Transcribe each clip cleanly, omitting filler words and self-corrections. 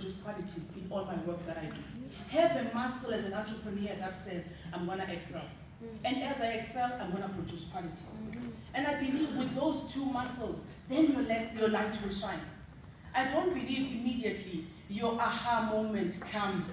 produce quality in all my work that I do. Have a muscle as an entrepreneur that says, I'm going to excel. And as I excel, I'm going to produce quality. And I believe with those two muscles, then your light will shine. I don't believe immediately your aha moment comes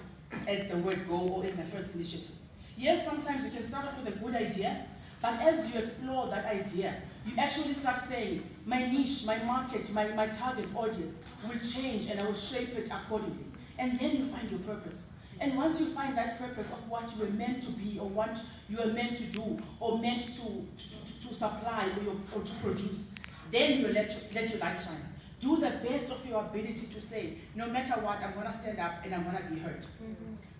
at the word go or in the first initiative. Yes, sometimes you can start off with a good idea, but as you explore that idea, you actually start saying, my niche, my market, my target audience will change and I will shape it accordingly. And then you find your purpose. And once you find that purpose of what you were meant to be or what you are meant to do or meant to supply or to produce, then you let your light shine. Do the best of your ability to say, no matter what, I'm going to stand up and I'm going to be heard.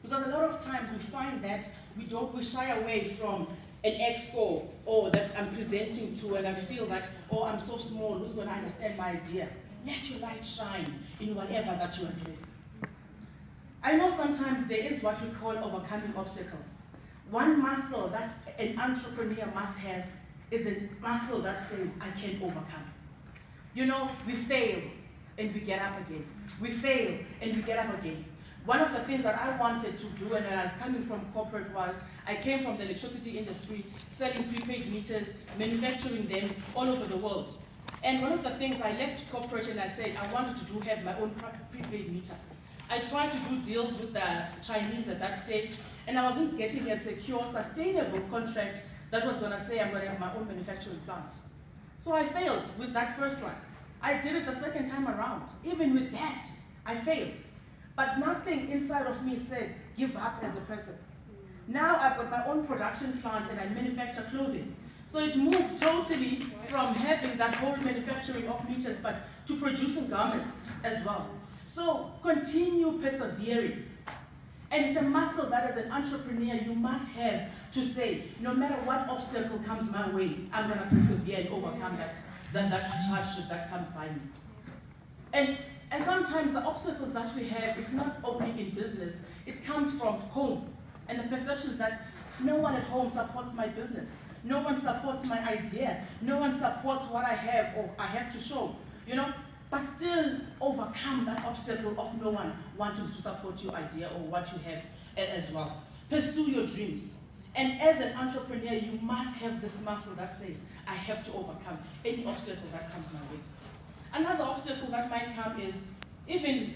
Because a lot of times we find that we shy away from an expo or that I'm presenting to and I feel that, oh, I'm so small, who's going to understand my idea? Let your light shine in whatever that you are doing. I know sometimes there is what we call overcoming obstacles. One muscle that an entrepreneur must have is a muscle that says, I can overcome. You know, we fail and we get up again. We fail and we get up again. One of the things that I wanted to do when I was coming from corporate was, I came from the electricity industry, selling prepaid meters, manufacturing them all over the world. And one of the things I left corporate and I said, I wanted to have my own prepaid meter. I tried to do deals with the Chinese at that stage, and I wasn't getting a secure, sustainable contract that was going to say I'm going to have my own manufacturing plant. So I failed with that first one. I did it the second time around. Even with that, I failed. But nothing inside of me said, give up as a person. Now I've got my own production plant and I manufacture clothing. So it moved totally from having that whole manufacturing of meters, but to producing garments as well. So continue persevering. And it's a muscle that as an entrepreneur you must have to say, no matter what obstacle comes my way, I'm going to persevere and overcome that hardship that comes by me. And sometimes the obstacles that we have is not only in business, it comes from home. And the perceptions that no one at home supports my business. No one supports my idea. No one supports what I have or I have to show. You know? But still overcome that obstacle of no one wanting to support your idea or what you have as well. Pursue your dreams. And as an entrepreneur, you must have this muscle that says, I have to overcome any obstacle that comes my way. Another obstacle that might come is even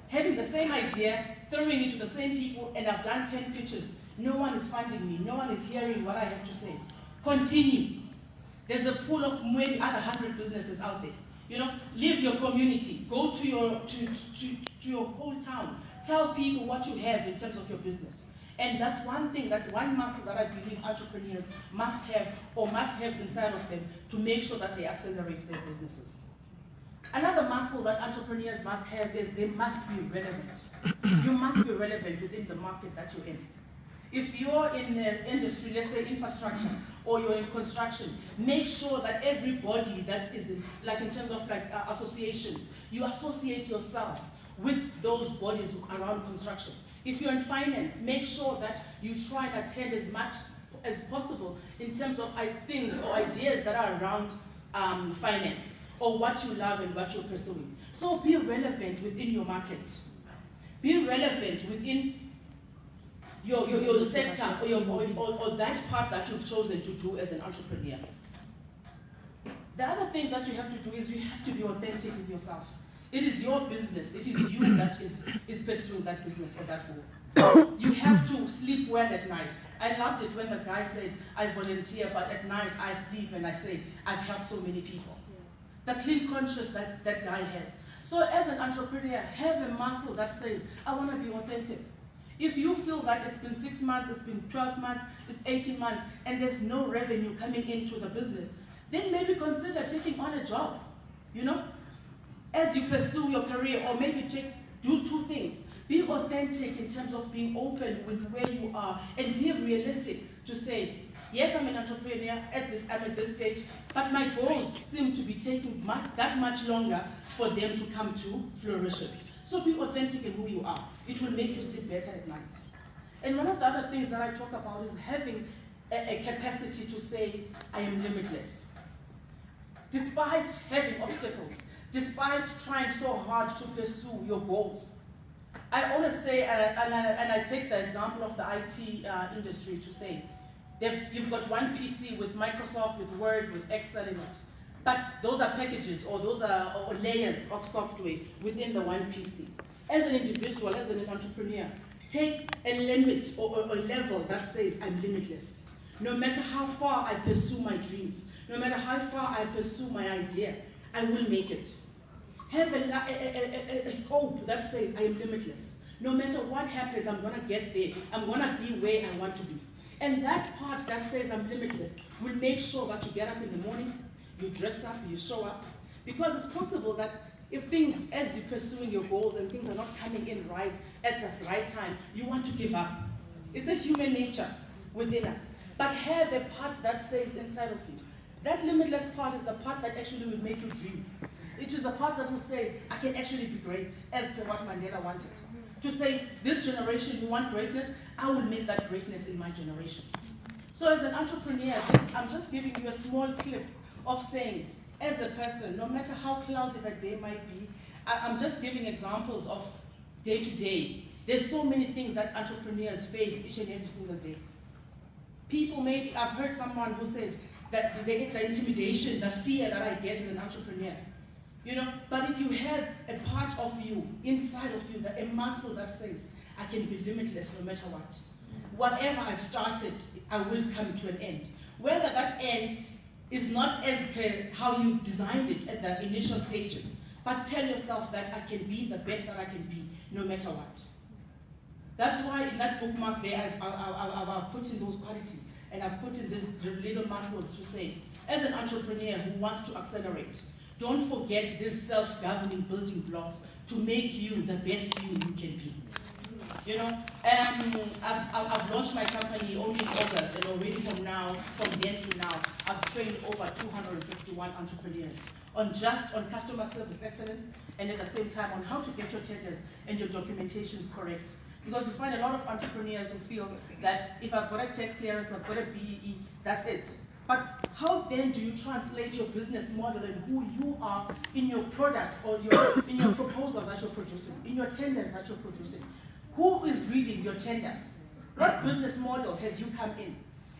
having the same idea, throwing it to the same people, and I've done 10 pitches. No one is funding me. No one is hearing what I have to say. Continue. There's a pool of maybe other 100 businesses out there. You know, leave your community. Go to your whole town. Tell people what you have in terms of your business. And that's one thing, one muscle that I believe entrepreneurs must have or must have inside of them to make sure that they accelerate their businesses. Another muscle that entrepreneurs must have is they must be relevant. You must be relevant within the market that you're in. If you're in the industry, let's say infrastructure, or you're in construction, make sure that everybody that is in terms of associations, you associate yourselves with those bodies around construction. If you're in finance, make sure that you try and attend as much as possible in terms of things or ideas that are around finance, or what you love and what you're pursuing. So be relevant within your market. Be relevant within your sector or that part that you've chosen to do as an entrepreneur. The other thing that you have to do is you have to be authentic with yourself. It is your business. It is you that is pursuing that business or that goal. You have to sleep well at night. I loved it when the guy said, I volunteer, but at night I sleep and I say, I've helped so many people. The clean conscience that guy has. So as an entrepreneur, have a muscle that says, I want to be authentic. If you feel that it's been 6 months, it's been 12 months, it's 18 months, and there's no revenue coming into the business, then maybe consider taking on a job, you know, as you pursue your career, or maybe do two things. Be authentic in terms of being open with where you are, and be realistic to say, yes, I'm an entrepreneur, I'm at this stage, but my goals seem to be taking that much longer for them to come to fruition. So be authentic in who you are. It will make you sleep better at night. And one of the other things that I talk about is having a capacity to say, I am limitless. Despite having obstacles, despite trying so hard to pursue your goals. I always say, and I take the example of the IT industry to say, you've got one PC with Microsoft, with Word, with Excel in it. But those are packages, or those are layers of software within the one PC. As an individual, as an entrepreneur, take a limit or a level that says I'm limitless. No matter how far I pursue my dreams, no matter how far I pursue my idea, I will make it. Have a scope that says I am limitless. No matter what happens, I'm going to get there. I'm going to be where I want to be. And that part that says I'm limitless will make sure that you get up in the morning, you dress up, you show up. Because it's possible that if things, as you're pursuing your goals and things are not coming in right at this right time, you want to give up. It's a human nature within us. But have a part that says inside of you. That limitless part is the part that actually will make you dream. It is the part that will say, I can actually be great, as per what Mandela wanted. To say, this generation, you want greatness, I will make that greatness in my generation. So as an entrepreneur, I'm just giving you a small clip of saying, as a person, no matter how cloudy the day might be, I'm just giving examples of day to day. There's so many things that entrepreneurs face each and every single day. People maybe, I've heard someone who said that they get the intimidation, the fear that I get as an entrepreneur. You know, but if you have a part of you, inside of you, a muscle that says, I can be limitless no matter what. Whatever I've started, I will come to an end. Whether that end is not as per how you designed it at the initial stages, but tell yourself that I can be the best that I can be, no matter what. That's why in that bookmark there, I've put in those qualities, and I've put in these little muscles to say, as an entrepreneur who wants to accelerate, don't forget these self-governing building blocks to make you the best you can be. You know, I've launched my company only in August, and already from then to now, I've trained over 251 entrepreneurs on customer service excellence, and at the same time on how to get your tenders and your documentations correct. Because you find a lot of entrepreneurs who feel that if I've got a tax clearance, I've got a BEE, that's it. But how then do you translate your business model and who you are in your products or in your proposal that you're producing, in your tenders that you're producing? Who is reading your tender? What business model have you come in?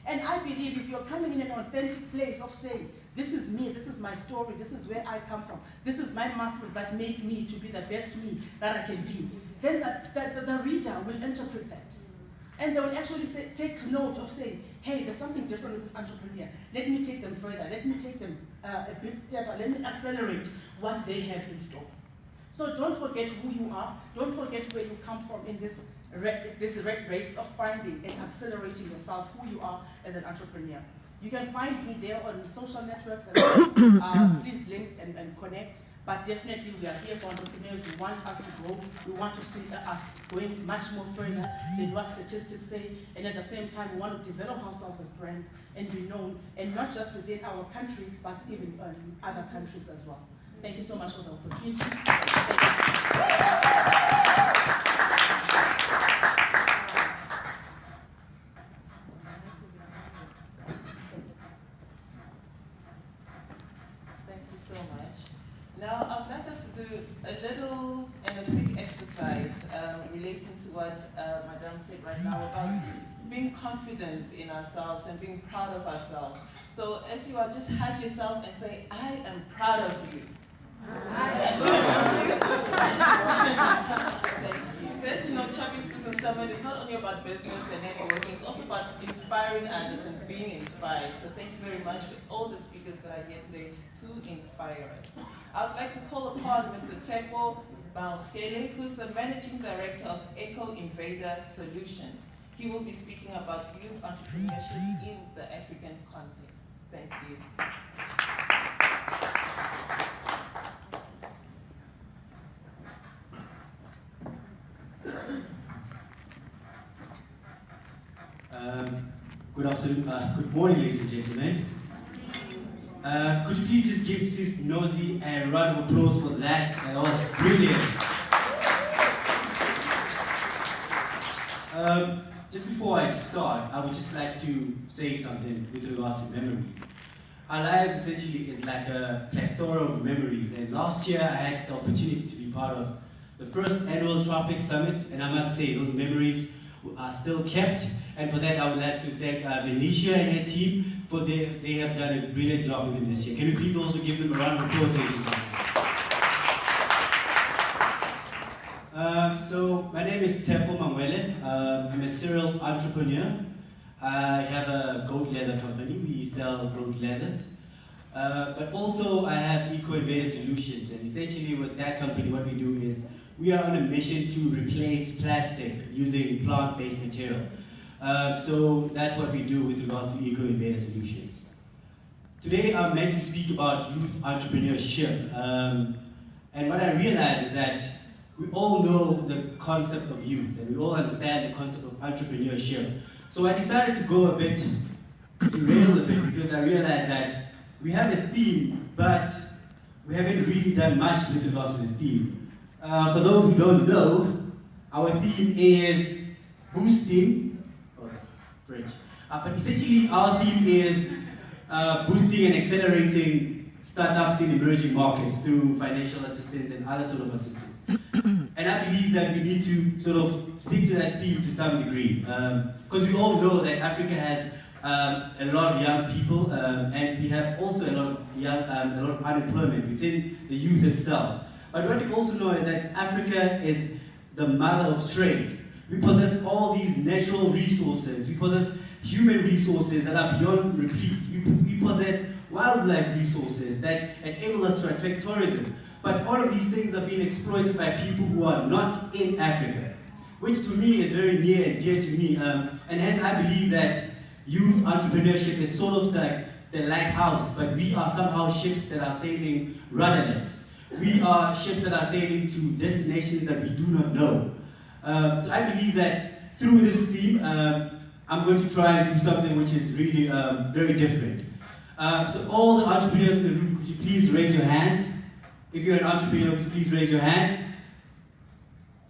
And I believe if you're coming in an authentic place of saying, this is me, this is my story, this is where I come from, this is my muscles that make me to be the best me that I can be, then the reader will interpret that. And they will actually take note of saying, hey, there's something different with this entrepreneur. Let me take them further. Let me take them a bit stepper. Let me accelerate what they have in store. So don't forget who you are. Don't forget where you come from in this race of finding and accelerating yourself, who you are as an entrepreneur. You can find me there on social networks. Please link and connect. But definitely we are here for entrepreneurs. We want us to grow. We want to see us going much more further than what statistics say. And at the same time, we want to develop ourselves as brands and be known, and not just within our countries, but even in other countries as well. Thank you so much for the opportunity. Now, I'd like us to do a little and a quick exercise relating to what Madame said right now about being confident in ourselves and being proud of ourselves. So as you are, just hug yourself and say, I am proud of you. Thank you. So as you know, Tropicbusinesssummit is not only about business and networking, it's also about inspiring others and being inspired. So thank you very much for all the speakers that are here today to inspire us. I would like to call upon Mr. Tsepo Baugele, who's the Managing Director of Eco Invader Solutions. He will be speaking about youth entrepreneurship in the African context. Thank you. Good afternoon, good morning, ladies and gentlemen. Could you please just give Sis Nosy a round of applause for that? That was brilliant. Just before I start, I would just like to say something with regards to memories. our lives essentially is like a plethora of memories. And last year I had the opportunity to be part of the first annual Tropic Summit, and I must say those memories are still kept. And for that I would like to thank Venetia and her team for they have done a brilliant job even this year. Can we please also give them a round of applause, ladies and gentlemen? So my name is Tempo Mangwele. I'm a serial entrepreneur. I have a goat leather company. We sell goat leathers. But also I have Eco and Beta Solutions, and essentially with that company what we do is we are on a mission to replace plastic using plant-based material. So that's what we do with regards to Eco and Beta Solutions. Today I'm meant to speak about youth entrepreneurship. And what I realize is that we all know the concept of youth, and we all understand the concept of entrepreneurship. So I decided to go a bit, derail a bit, because I realized that we have a theme, but we haven't really done much with regards to the theme. For those who don't know, our theme is boosting, oh that's French, but essentially our theme is boosting and accelerating startups in emerging markets through financial assistance and other sort of assistance. And I believe that we need to sort of stick to that theme to some degree. Because we all know that Africa has a lot of young people, and we have also a lot of unemployment within the youth itself. But what we also know is that Africa is the mother of trade. We possess all these natural resources. We possess human resources that are beyond replace. We possess wildlife resources that enable us to attract tourism. But all of these things are being exploited by people who are not in Africa, which to me is very near and dear to me. And hence I believe that youth entrepreneurship is sort of like the lighthouse, but we are somehow ships that are sailing rudderless. We are ships that are sailing to destinations that we do not know. So I believe that through this theme, I'm going to try and do something which is really very different. So all the entrepreneurs in the room, could you please raise your hands? If you're an entrepreneur, could you please raise your hand?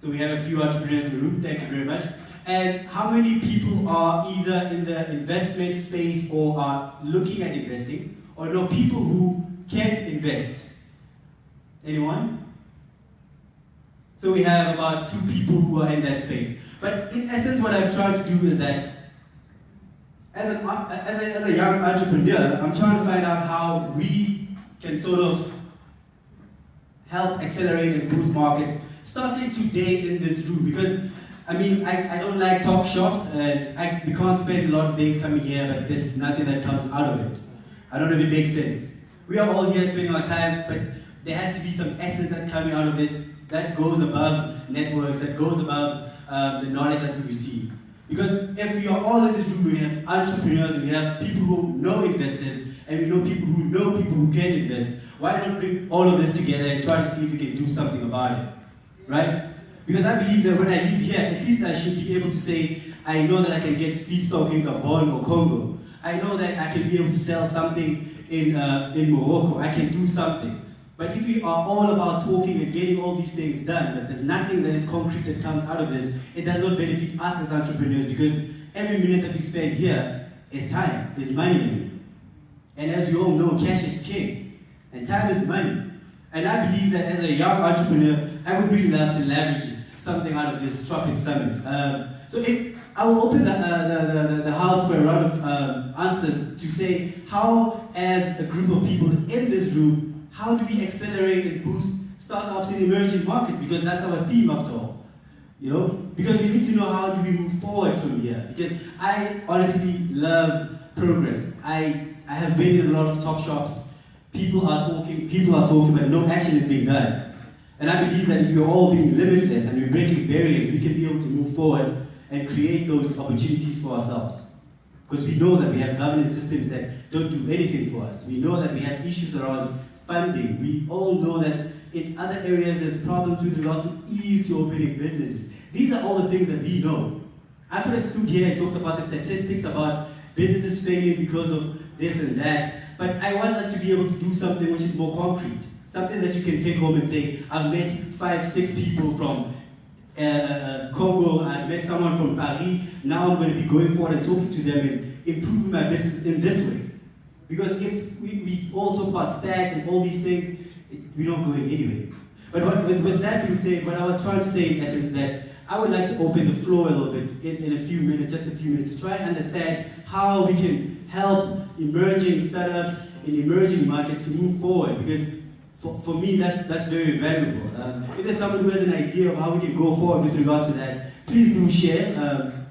So we have a few entrepreneurs in the room, thank you very much. And how many people are either in the investment space or are looking at investing, or know people who can invest? Anyone? So we have about 2 people who are in that space. But in essence, what I'm trying to do is that as a young entrepreneur, I'm trying to find out how we can sort of help accelerate and boost markets, starting today in this room. Because, I mean, I don't like talk shops, and we can't spend a lot of days coming here, but there's nothing that comes out of it. I don't know if it makes sense. We are all here spending our time, but there has to be some essence that coming out of this that goes above networks, that goes above the knowledge that we receive. Because if we are all in this room, we have entrepreneurs, and we have people who know investors, and we know people who can invest. Why not bring all of this together and try to see if we can do something about it, right? Because I believe that when I live here, at least I should be able to say, I know that I can get feedstock in Gabon or Congo. I know that I can be able to sell something in Morocco. I can do something. But if we are all about talking and getting all these things done, but there's nothing that is concrete that comes out of this, it does not benefit us as entrepreneurs, because every minute that we spend here is time, is money. And as we all know, cash is king. And time is money. And I believe that as a young entrepreneur, I would really love to leverage something out of this Tropic Summit. So I will open the house for a round of answers to say how, as a group of people in this room, how do we accelerate and boost startups in emerging markets? Because that's our theme after all. You know? Because we need to know how do we move forward from here. Because I honestly love progress. I have been in a lot of talk shops. People are talking, but no action is being done. And I believe that if we're all being limitless and we're breaking barriers, we can be able to move forward and create those opportunities for ourselves. Because we know that we have governance systems that don't do anything for us. We know that we have issues around funding. We all know that in other areas there's problems with regards to ease to opening businesses. These are all the things that we know. I could have stood here and talked about the statistics about businesses failing because of this and that, but I want us to be able to do something which is more concrete. Something that you can take home and say, I've met 5, 6 people from Congo, I've met someone from Paris, now I'm going to be going forward and talking to them and improving my business in this way. Because if we all talk about stats and all these things, we don't go in anyway. But with that being said, what I was trying to say in essence is that I would like to open the floor a little bit in a few minutes, just a few minutes, to try and understand how we can help emerging startups in emerging markets to move forward. Because for me, that's very valuable. If there's someone who has an idea of how we can go forward with regard to that, please do share,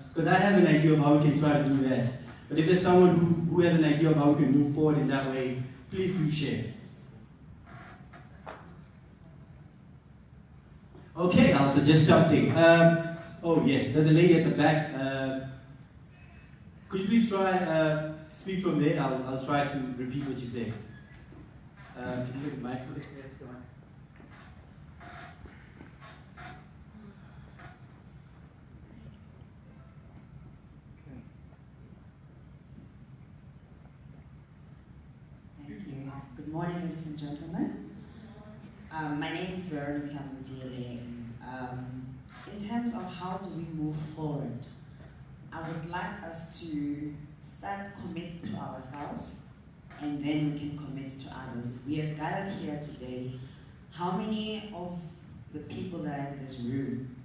because I have an idea of how we can try to do that. But if there's someone who has an idea of how we can move forward in that way, please do share. Okay, I'll suggest something. Oh yes, there's a lady at the back. Could you please try speak from there? I'll try to repeat what you say. Can you get the mic? Yes, go on. Thank you. Good morning, ladies and gentlemen. My name is Veronica Mudile. In terms of how do we move forward, I would like us to start commit to ourselves, and then we can commit to others. We have gathered here today. How many of the people that are in this room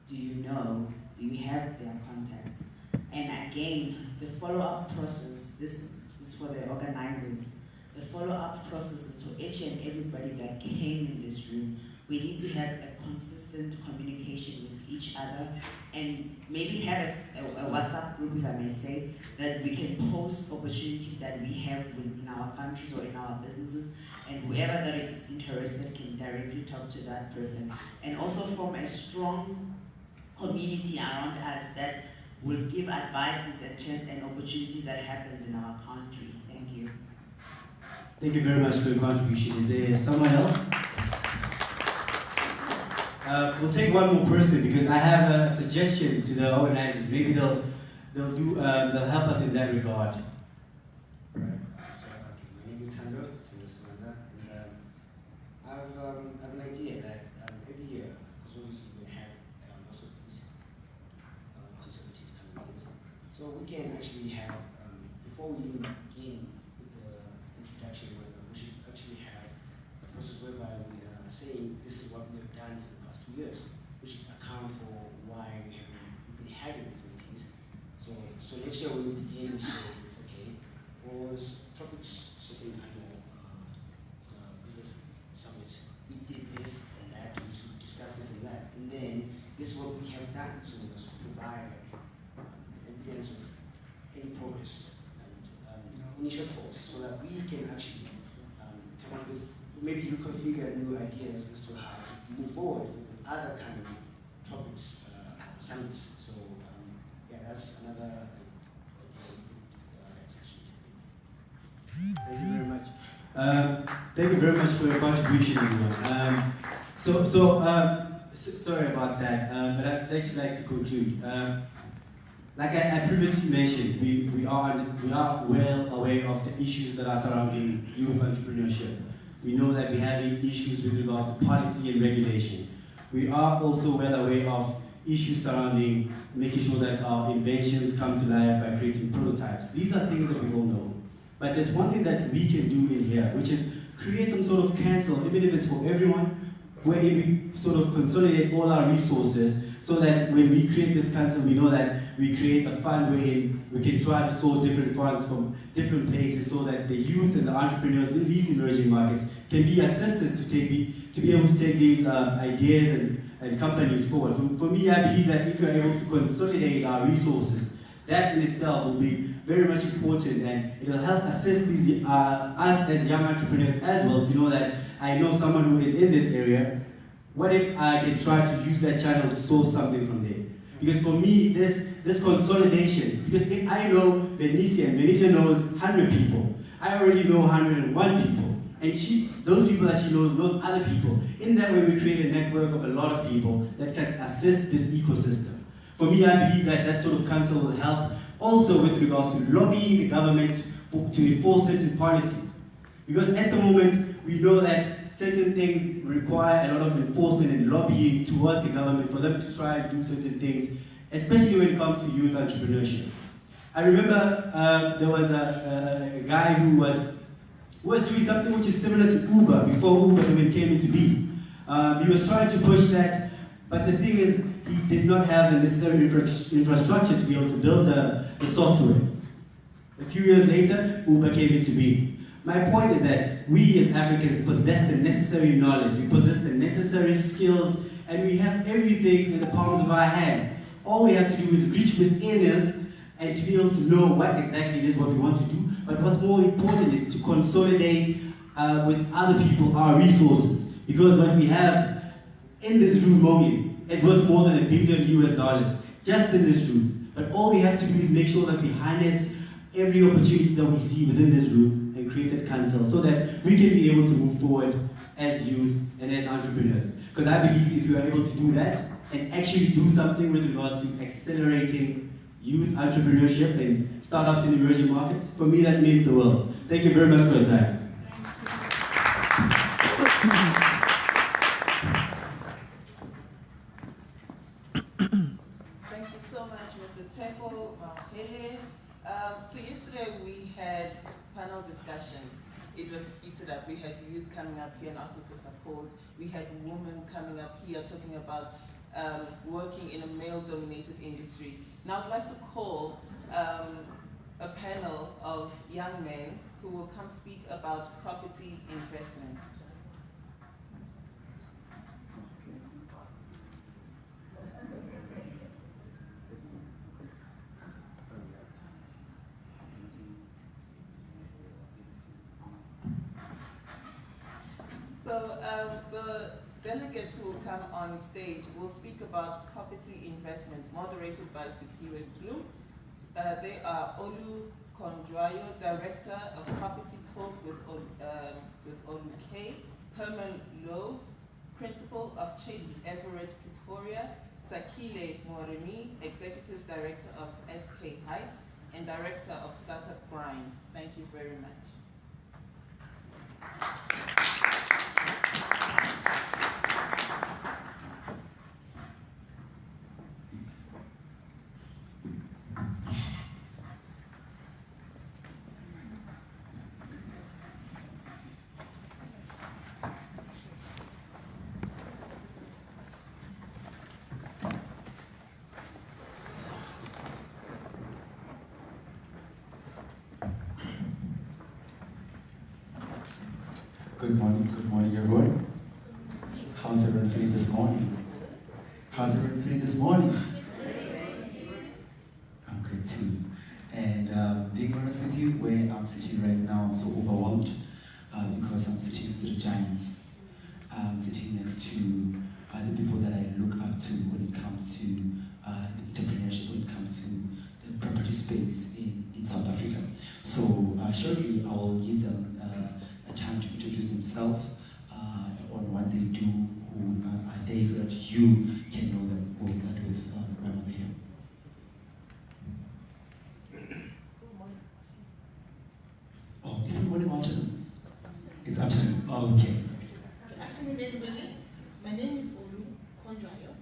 do you know? Do you have their contacts? And again, the follow-up process, this is for the organizers. The follow-up process is to each and everybody that came in this room. We need to have a consistent communication with each other, and maybe have a WhatsApp group, if I may say, that we can post opportunities that we have in our countries or in our businesses, and whoever that is interested can directly talk to that person. And also form a strong community around us that will give advices and opportunities that happens in our country. Thank you. Thank you very much for your contribution. Is there someone else? We'll take one more person because I have a suggestion to the organizers. Maybe they'll help us in that regard. Right. So, my name is Tando Samanda, and I have an idea that every year, because obviously we have lots of these conservative companies, so we can actually have, before we even begin with the introduction, we should actually have a process whereby we are saying this is what we have done for the past 2 years, which account for why we've been having these meetings. So next year when we begin, we say, okay, was Tropic's second annual business summit, we did this and that, we discussed this and that, and then this is what we have done. So we must provide evidence of any progress and initial thoughts, so that we can actually come up with, maybe reconfigure new ideas as to how to move forward with other kind of topics, summits. So yeah, that's another session. Thank you very much. Thank you very much for your contribution, everyone. Sorry about that, but I'd actually like to conclude. Like I previously mentioned, we are well aware of the issues that are surrounding youth entrepreneurship. We know that we have issues with regards to policy and regulation. We are also well aware of issues surrounding making sure that our inventions come to life by creating prototypes. These are things that we all know. But there's one thing that we can do in here, which is create some sort of council, even if it's for everyone, wherein we sort of consolidate all our resources so that when we create this council, we know that we create a fund wherein we can try to source different funds from different places so that the youth and the entrepreneurs in these emerging markets can be assistants to be able to take these ideas and companies forward. For me, I believe that if we are able to consolidate our resources, that in itself will be very much important, and it will help assist these, us as young entrepreneurs as well to know that I know someone who is in this area. What if I can try to use that channel to source something from there? Because for me, this consolidation, because if I know Benicia, and Benicia knows 100 people, I already know 101 people, and those people that she knows other people. In that way, we create a network of a lot of people that can assist this ecosystem. For me, I believe that that sort of council will help also with regards to lobbying the government to enforce certain policies. Because at the moment, we know that certain things require a lot of enforcement and lobbying towards the government for them to try and do certain things, especially when it comes to youth entrepreneurship. I remember there was a guy who was doing something which is similar to Uber before Uber even came into being. He was trying to push that, but the thing is, he did not have the necessary infrastructure to be able to build the software. A few years later, Uber came into being. My point is that we as Africans possess the necessary knowledge, we possess the necessary skills, and we have everything in the palms of our hands. All we have to do is reach within us and to be able to know what exactly it is what we want to do. But what's more important is to consolidate with other people our resources. Because what we have in this room only is worth more than $1 billion US, just in this room. But all we have to do is make sure that we harness every opportunity that we see within this room and create that council so that we can be able to move forward as youth and as entrepreneurs. Because I believe if you are able to do that and actually do something with regard to accelerating youth entrepreneurship and startups in emerging markets, for me that means the world. Thank you very much for your time. Thank you so much, Mr. Teko Mahele. So yesterday we had panel discussions. It was heated up. We had youth coming up here and asking for support. We had women coming up here talking about working in a male-dominated industry. Now I'd like to call a panel of young men who will come speak about property investment. So the delegates who will come on stage will speak about property investment, moderated by Sikiwe Blue. They are Olu Kondrayo, Director of Property Talk with Olu K, Herman Lowe, Principal of Chase Everett Pretoria, Sakile Moremi, Executive Director of SK Heights, and Director of Startup Grind. Thank you very much. Good morning everyone. How's everyone feeling this morning? How's everyone feeling this morning? I'm good too. And being honest with you, where I'm sitting right now, I'm so overwhelmed because I'm sitting with the giants. I'm sitting next to the people that I look up to when it comes to the entrepreneurship, when it comes to the property space in South Africa. So shortly, I will give them time to introduce themselves on what they do, who are they, so that you can know them. We'll start with right over here. Oh, is it morning or afternoon? It's afternoon. Oh, okay. Good afternoon, everybody. My name is Olu Kondrayo,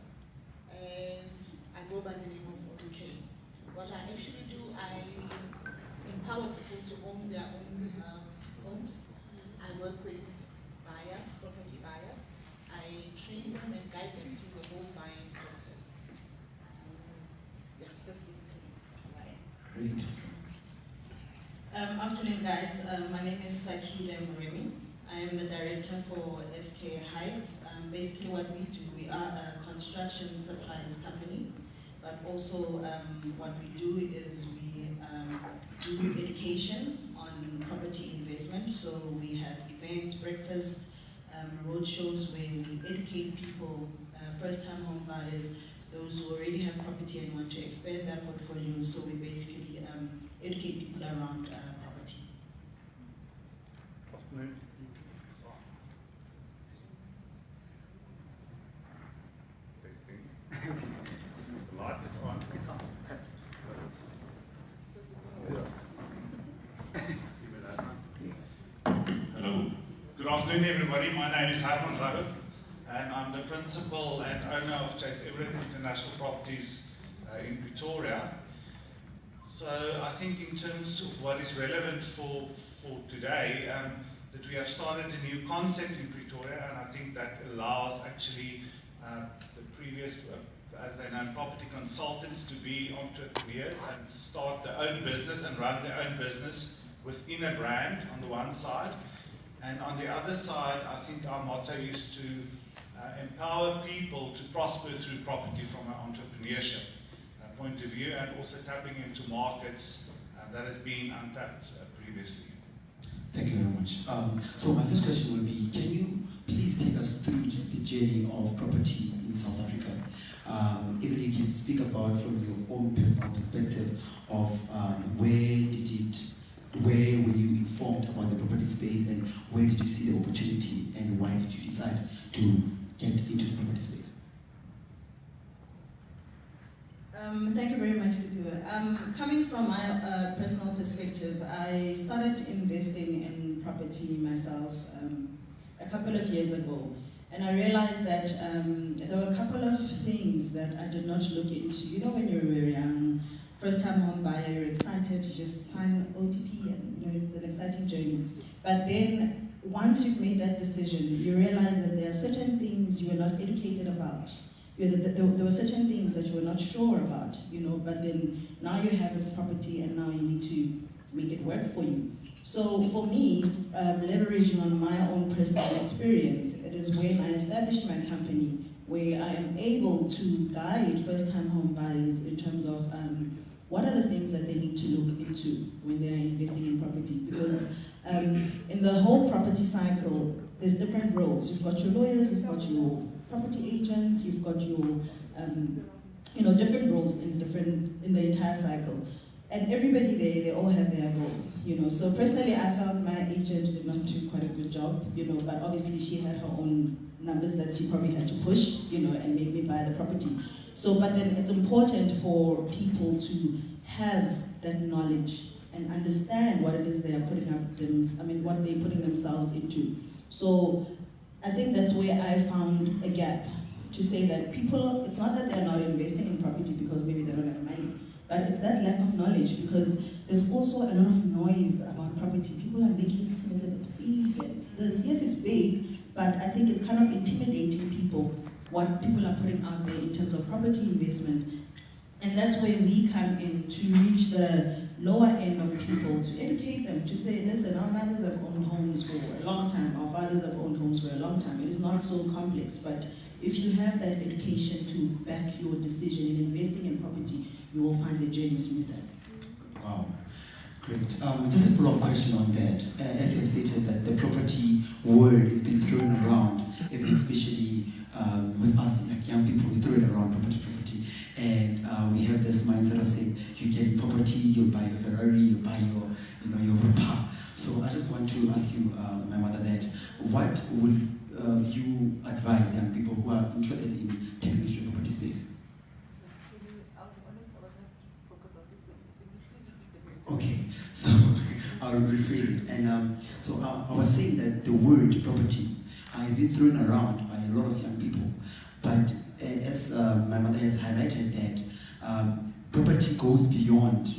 and I go by the name of Olu K. What I actually do, I empower people to own their own homes. I work with buyers, property buyers. I train them and guide them through the whole buying process. Yeah, that's basically why. Great. Afternoon, guys. My name is Sakile Moremi. I am the director for SK Heights. Basically what we do, we are a construction supplies company, but also what we do is we do education on property investment. So we have events, breakfasts, road shows where we educate people, first-time home buyers, those who already have property and want to expand their portfolio. So we basically educate people around property. Afternoon. The light is on. It's on. Hello. Good afternoon, everybody. My name is Herman Lowe, and I'm the principal and owner of Chase Everett International Properties in Pretoria. So I think in terms of what is relevant for today, that we have started a new concept in Pretoria, and I think that allows actually the previous, as they know, property consultants to be entrepreneurs and start their own business and run their own business within a brand on the one side. And on the other side, I think our motto is to empower people to prosper through property from an entrepreneurship point of view, and also tapping into markets that has been untapped previously. Thank you very much. So my first question will be, can you please take us through the journey of property in South Africa? Even if you can speak about from your own personal perspective of where were you informed about the property space, and where did you see the opportunity, and why did you decide to get into the property space? Thank you very much, Sipiwe. Coming from my personal perspective, I started investing in property myself a couple of years ago, and I realized that there were a couple of things that I did not look into. You know, when you're very young, first-time home buyer, you're excited, you just sign OTP, and you know, it's an exciting journey. But then, once you've made that decision, you realize that there are certain things you were not educated about. There were certain things that you were not sure about, you know, but then now you have this property and now you need to make it work for you. So for me, leveraging on my own personal experience, it is when I established my company where I am able to guide first-time home buyers in terms of what are the things that they need to look into when they are investing in property. Because in the whole property cycle, there's different roles. You've got your lawyers, you've got your property agents, you've got your, you know, different roles in the entire cycle. And everybody there, they all have their goals, you know. So personally, I felt my agent did not do quite a good job, you know, but obviously she had her own numbers that she probably had to push, you know, and make me buy the property. So, but then it's important for people to have that knowledge and understand what it is they are putting up what they're putting themselves into. So I think that's where I found a gap to say that people, it's not that they're not investing in property because maybe they don't have money, but it's that lack of knowledge, because there's also a lot of noise about property. People are making it seem as if it's big and it's this. Yes, it's big, but I think it's kind of intimidating people, what people are putting out there in terms of property investment. And that's where we come in to reach the lower end of people, to educate them, to say, listen, our mothers have owned homes for a long time, our fathers have owned homes for a long time. It is not so complex, but if you have that education to back your decision in investing in property, you will find the journey smoother. Wow, great. Just a follow-up question on that. As you have stated that the property word has been thrown around, even especially with us, like young people, we throw it around property. And we have this mindset of saying, you get property, you buy a Ferrari, you buy your Rupa. So I just want to ask you, my mother, that what would you advise young people who are interested in tapping into the property space? Okay, so I'll rephrase it. And so I was saying that the word property has been thrown around by a lot of young people, but as my mother has highlighted that property goes beyond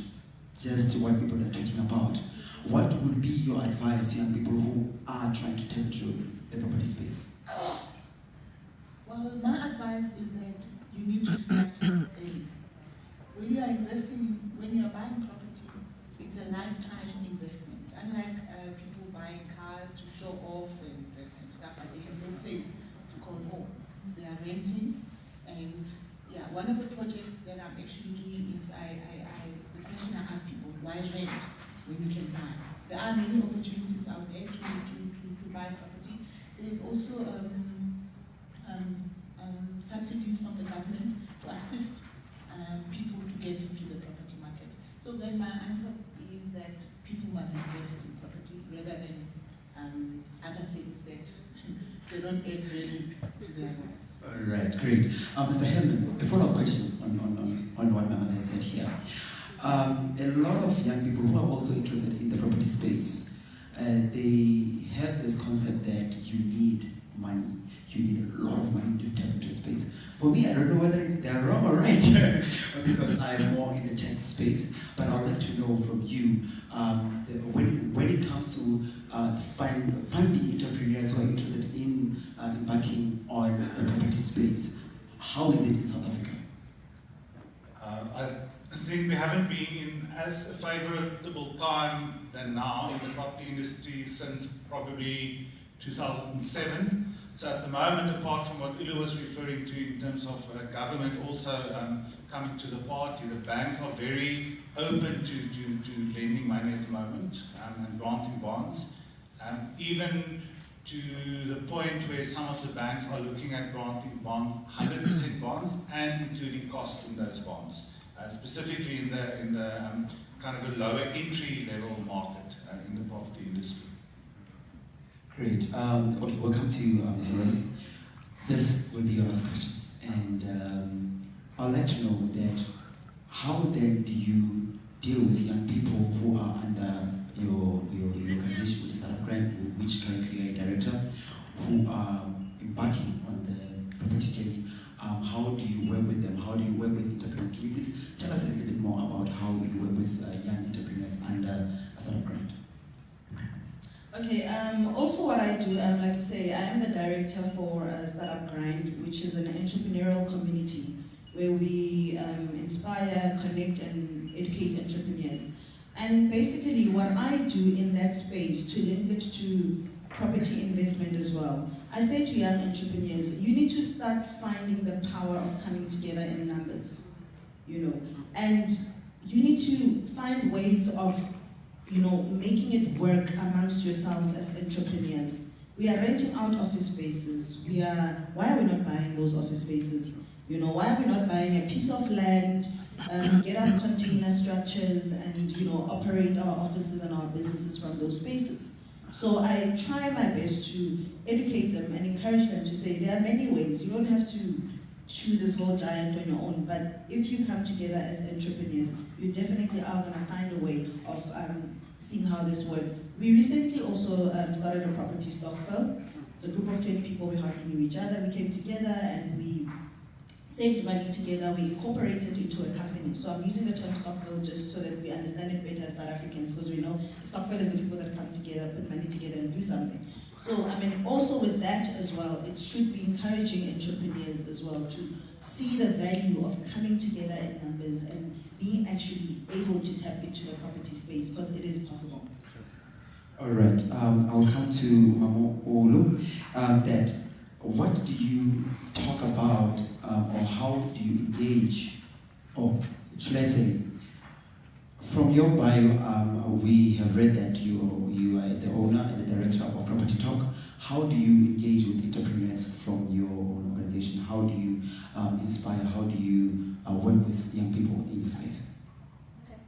just what people are talking about. What would be your advice to young people who are trying to tap into the property space? Well, my advice is that you need to start early. When you are investing, when you are buying property, it's a lifetime investment. Unlike people buying cars to show off and stuff, but they have no place to call home. They are renting. And yeah, one of the projects that I'm actually doing is the question I ask people, why rent when you can buy? There are many opportunities out there to buy property. There's also subsidies from the government to assist people to get into the property market. So then my answer is that people must invest in property rather than other things that they don't add really to their lives. All right, great. Mr. Hellman, a follow-up question on what Mama has said here. A lot of young people who are also interested in the property space, they have this concept that you need money. You need a lot of money to tap into space. For me, I don't know whether they're wrong or right. because I'm more in the tech space, but I'd like to know from you, when it comes to funding entrepreneurs who are interested in embarking on the property space, how is it in South Africa? I think we haven't been in as a favourable time than now in the property industry since probably 2007. So at the moment, apart from what Ulu was referring to in terms of government also coming to the party, the banks are very open to lending money at the moment and granting bonds. Even to the point where some of the banks are looking at granting 100% bonds and including costs in those bonds, specifically in the kind of a lower entry level market in the property industry. Great. Okay, we'll come to you, Mr. Robbie. This will be your last question. And I'd like to know that how then do you deal with young people who are under your organization, which is Startup Grant, which currently you're a director, who are embarking on the property journey? How do you work with them? How do you work with entrepreneurs? Can you please tell us a little bit more about how you work with young entrepreneurs under a Startup Grant? Okay, also what I do, like I say, I am the director for Startup Grind, which is an entrepreneurial community where we inspire, connect, and educate entrepreneurs. And basically what I do in that space to link it to property investment as well, I say to young entrepreneurs, you need to start finding the power of coming together in numbers, and you need to find ways of making it work amongst yourselves as entrepreneurs. We are renting out office spaces. Why are we not buying those office spaces? Why are we not buying a piece of land, get up container structures, and operate our offices and our businesses from those spaces? So I try my best to educate them and encourage them to say there are many ways. You don't have to chew this whole giant on your own, but if you come together as entrepreneurs, you definitely are going to find a way of seeing how this works. We recently also started a property stock firm. It's a group of 20 people, we hardly knew each other. We came together and we saved money together, we incorporated into a company. So I'm using the term Stockville just so that we understand it better as South Africans, because we know Stockville is the people that come together, put money together and do something. So also with that as well, it should be encouraging entrepreneurs as well to see the value of coming together in numbers and being actually able to tap into the property space, because it is possible. All right, I'll come to Mamo Olu. That what do you talk about, or how do you engage, or should I say, from your bio, we have read that you are the owner and the director of Property Talk. How do you engage with entrepreneurs from your own organization? How do you inspire? How do you work with young people in your space? Okay.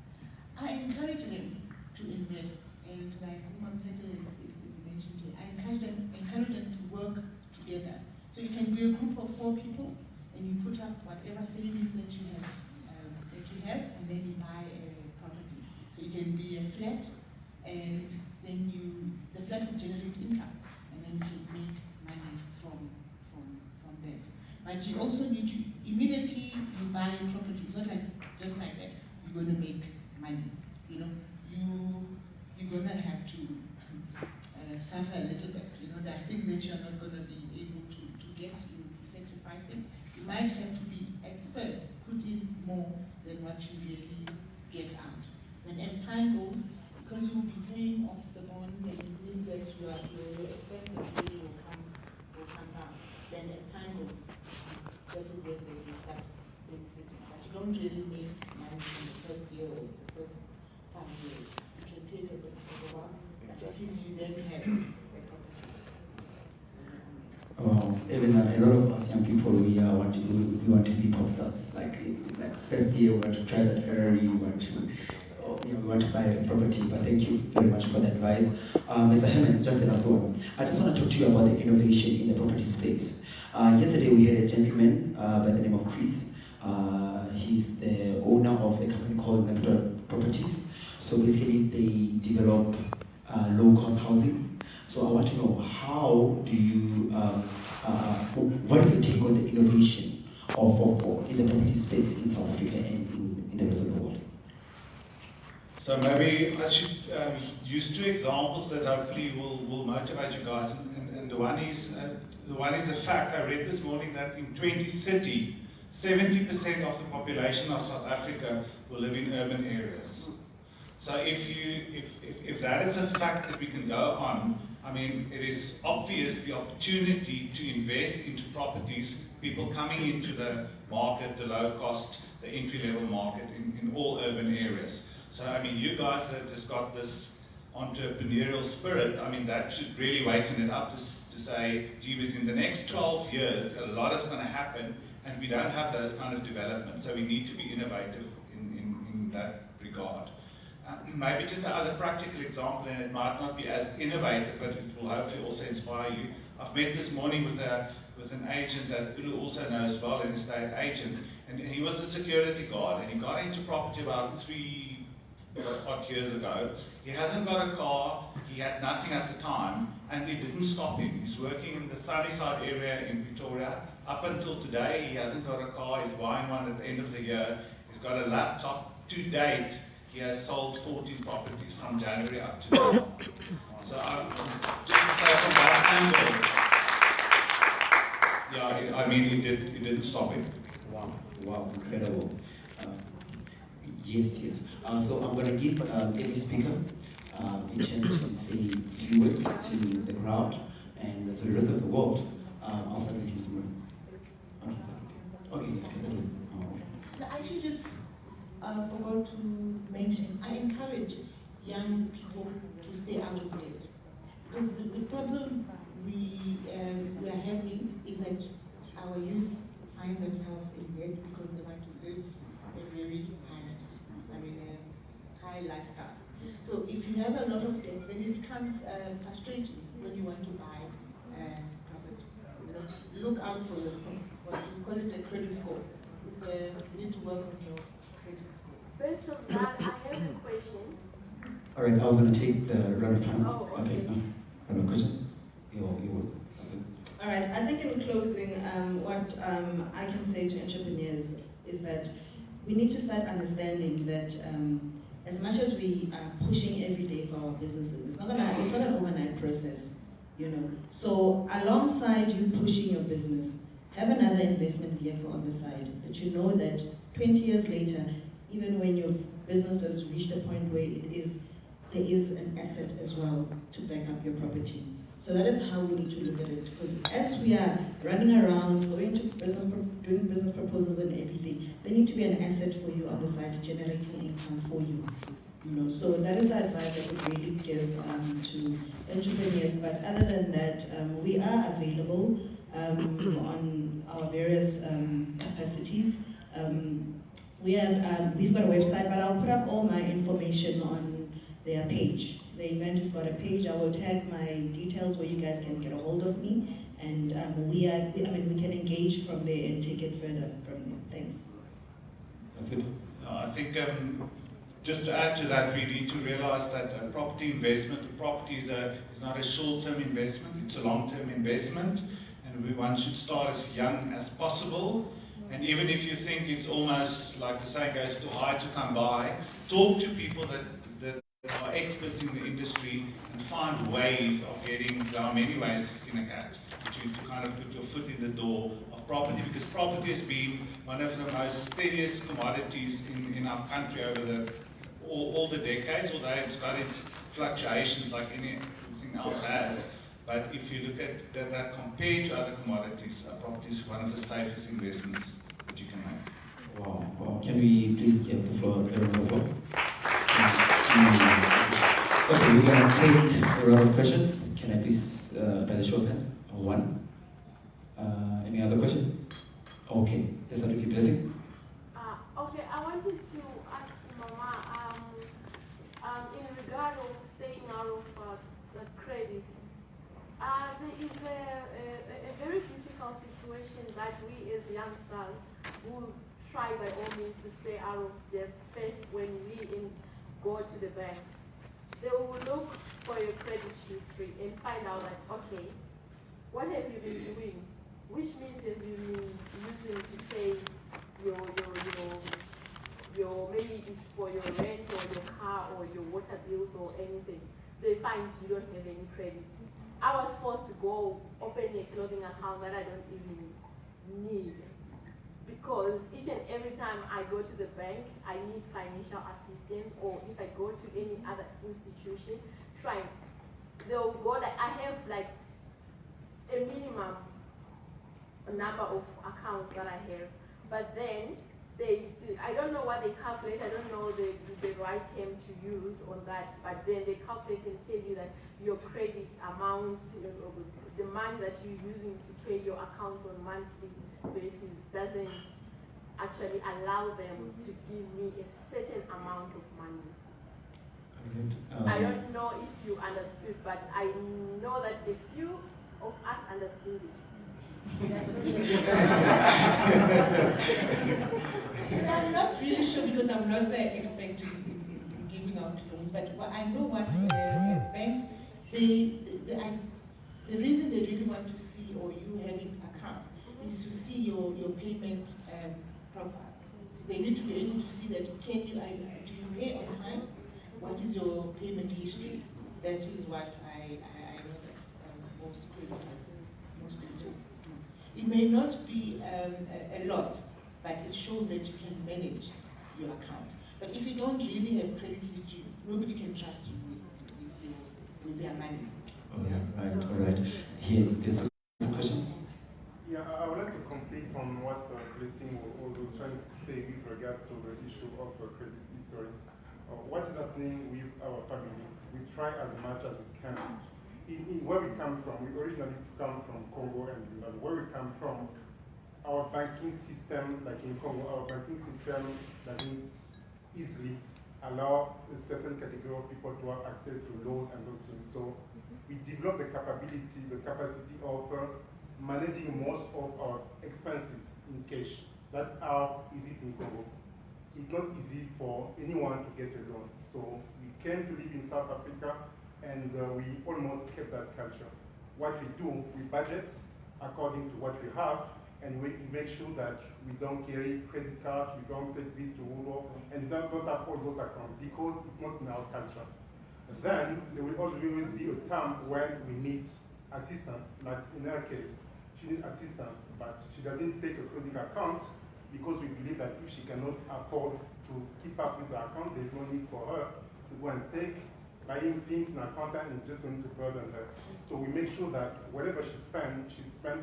I encourage them to invest, and like Woman Secretary is mentioned here, I encourage them to work together. So you can be a group of 4 people, and you put up whatever savings that you have, and then you buy a property. So you can be a flat, and then the flat will generate income, and then you make money from that. But you also need to immediately you buy a property. It's not like just like that. You're going to make money. You're going to have to suffer a little bit. There are things that you're not going to be able to get. You'll be sacrificing. You might have to be at first put in more than what you really get out. And as time goes, because you'll be paying off the bond, and it means that your expenses really will come down. Then as time goes, that is where they will start benefiting. But you don't really make money in the first year or the first time you can take a bit of a while, but at least you then have a property. Even a lot of us young people, we want to be pop stars. Like first year, we want to try that Ferrari, we want to buy a property. But thank you very much for the advice, Mr. Hammond. Just the last one. I just want to talk to you about the innovation in the property space. Yesterday, we had a gentleman by the name of Chris. He's the owner of a company called Properties. So basically, they develop low-cost housing. So I want to know, how do you, what is your take on the innovation in the property space in South Africa and So maybe I should use two examples that hopefully will motivate you guys. And the one is the fact I read this morning that in 2030, 70% of the population of South Africa will live in urban areas. So if that is a fact that we can go on, I mean, it is obvious the opportunity to invest into properties, people coming into the market, the low cost, the entry-level market in all urban areas. So, I mean, you guys have just got this entrepreneurial spirit. I mean, that should really waken it up to say, gee, within the next 12 years, a lot is going to happen, and we don't have those kind of developments. So we need to be innovative in that regard. Maybe just another practical example, and it might not be as innovative, but it will hopefully also inspire you. I've met this morning with an agent that Ulu also knows well, an estate agent, and he was a security guard, and he got into property about 3 odd years ago. He hasn't got a car, he had nothing at the time, and it didn't stop him. He's working in the Sunnyside area in Pretoria. Up until today, he hasn't got a car, he's buying one at the end of the year. He's got a laptop. To date, he has sold 14 properties from January up to now. So just to say from that angle, yeah, I mean, it didn't stop him. Wow, incredible. Yes. So I'm going to give every speaker a chance to say a few words to the crowd and to the rest of the world. I'll start with you tomorrow. Okay. So I should just forgot to mention, I encourage young people to stay out of debt. Because the problem we are having is that our youth find themselves in debt because they want to live a very high lifestyle. So if you have a lot of debt, then it becomes frustrating when you want to buy property. So look out for what we call it a credit score. You need to work on your credit score. Based on that, I have a question. All right, I was going to take the round of time. Oh, okay. Round of questions? Your words. All right, I think in closing, what I can say to entrepreneurs is that we need to start understanding that as much as we are pushing every day for our businesses, it's not an overnight process, you know. So alongside you pushing your business, have another investment vehicle on the side that you know that 20 years later, even when your business has reached a point where there is an asset as well to back up your property. So that is how we need to look at it. Because as we are running around, going to doing business proposals and everything, there need to be an asset for you on the side generating income for you. You know, so that is the advice I would really give to entrepreneurs. But other than that, we are available on our various capacities. We've got a website, but I'll put up all my information on their page. The event has got a page. I will tag my details where you guys can get a hold of me, and we can engage from there and take it further from there. Thanks. That's it. I think just to add to that, we need to realize that property investment, property is not a short-term investment, it's a long-term investment, and one should start as young as possible. And even if you think it's almost like the saying goes, too high to come by, talk to people that are experts in the industry and find ways of getting, there are many ways to skin a cat, to kind of put your foot in the door of property, because property has been one of the most steadiest commodities in our country over all the decades, although it's got its fluctuations like anything else has. But if you look at that compared to other commodities, property is one of the safest investments that you can make. Wow. Can we please give the floor to everyone? Okay, we're going to take a round of questions. Can I please, by the show of hands? One. Any other question? Okay, let's start with you, Blessing. Okay, I wanted to ask Mama, in regard of staying out of the credit, there is a very difficult situation that we as youngsters will try by all means to stay out of debt first when we go to the banks. They will look for your credit history and find out that, okay, what have you been doing? Which means have you been using to pay your maybe it's for your rent or your car or your water bills or anything, they find you don't have any credit. I was forced to go open a clothing account that I don't even need, because each and every time I go to the bank, I need financial assistance, or if I go to any other institution, they'll go like, I have like a minimum number of accounts that I have, but then I don't know what they calculate, I don't know the right term to use on that, but then they calculate and tell you that your credit amount, the money that you're using to pay your accounts on monthly basis doesn't actually allow them to give me a certain amount of money. I don't know if you understood, but I know that a few of us understood it. I'm not really sure because I'm not the expert in giving out loans, but I know what banks, the reason they really want to see, or you having accounts, is to see your payment profile. So they need to be able to see that do you pay on time? What is your payment history? That is what I know that most creditors. It may not be a lot, but it shows that you can manage your account. But if you don't really have credit history, nobody can trust you with their money. Oh, yeah, right, all right. Here, there's a question. Yeah, I would like to complete on what Blessing was trying to say with regard to the issue of credit history. What is happening with our family? We try as much as we can. In where we come from, we originally come from Congo and Zimbabwe. Where we come from, our banking system, like in Congo, our banking system doesn't easily allow a certain category of people to have access to loans and those things. So we develop the capacity of managing most of our expenses in cash. That's how easy in Congo. It's not easy for anyone to get a loan. So we came to live in South Africa, and we almost kept that culture. What we do, we budget according to what we have, and we make sure that we don't carry credit cards, we don't take this to Woodwork, and don't have all those accounts because it's not in our culture. And then there will always be a time when we need assistance. Like in her case, she needs assistance, but she doesn't take a credit account because we believe that if she cannot afford to keep up with the account, there's no need for her to go and take buying things in account and it's just going to burden her. So we make sure that whatever she spends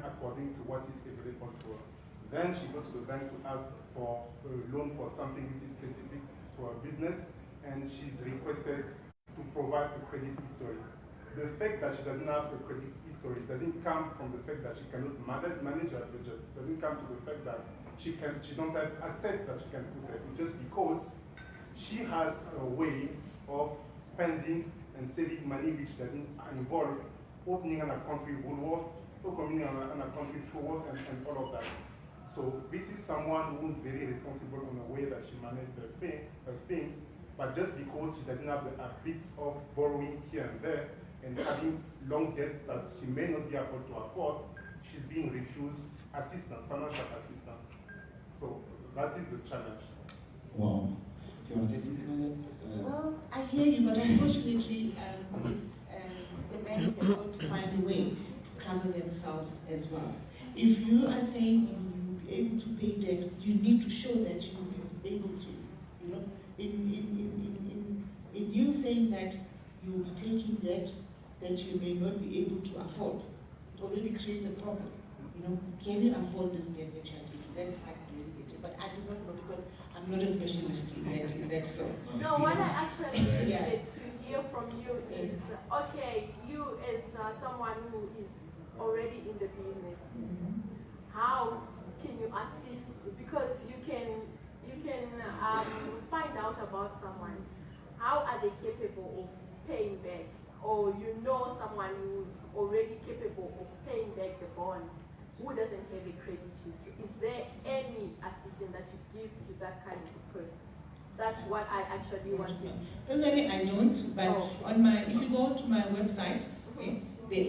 according to what is available to her. Then she goes to the bank to ask for a loan for something which is specific for her business, and she's requested to provide a credit history. The fact that she doesn't have a credit history doesn't come from the fact that she cannot manage her budget. It doesn't come to the fact that she don't have assets that she can put there. It's just because she has a way of spending and saving money which doesn't involve opening an account with Woolworth, opening an account with Woolworth, and all of that. So this is someone who's very responsible in the way that she manages her things, but just because she doesn't have the habit of borrowing here and there and having long debt that she may not be able to afford, she's being refused assistance, financial assistance. So that is the challenge. Wow. Do you want to say something on that? Well, I hear you, but unfortunately, the banks have got to find a way to cover themselves as well. If you are saying you'll be able to pay debt, you need to show that you will be able to. You know, in you saying that you will be taking debt that you may not be able to afford, it already creates a problem. You know, can you afford this debt that you are taking? That's why I really get it. But I do not know because I'm not a specialist in that field. No, what I actually needed to hear from you is, okay, you as someone who is already in the business, how can you assist? Because you can find out about someone. How are they capable of paying back? Or you know someone who's already capable of paying back the bond, who doesn't have a credit history? Is there any assistance that you give to that kind of person? That's what I actually wanted. Personally, I don't, but on my, if you go to my website, okay, there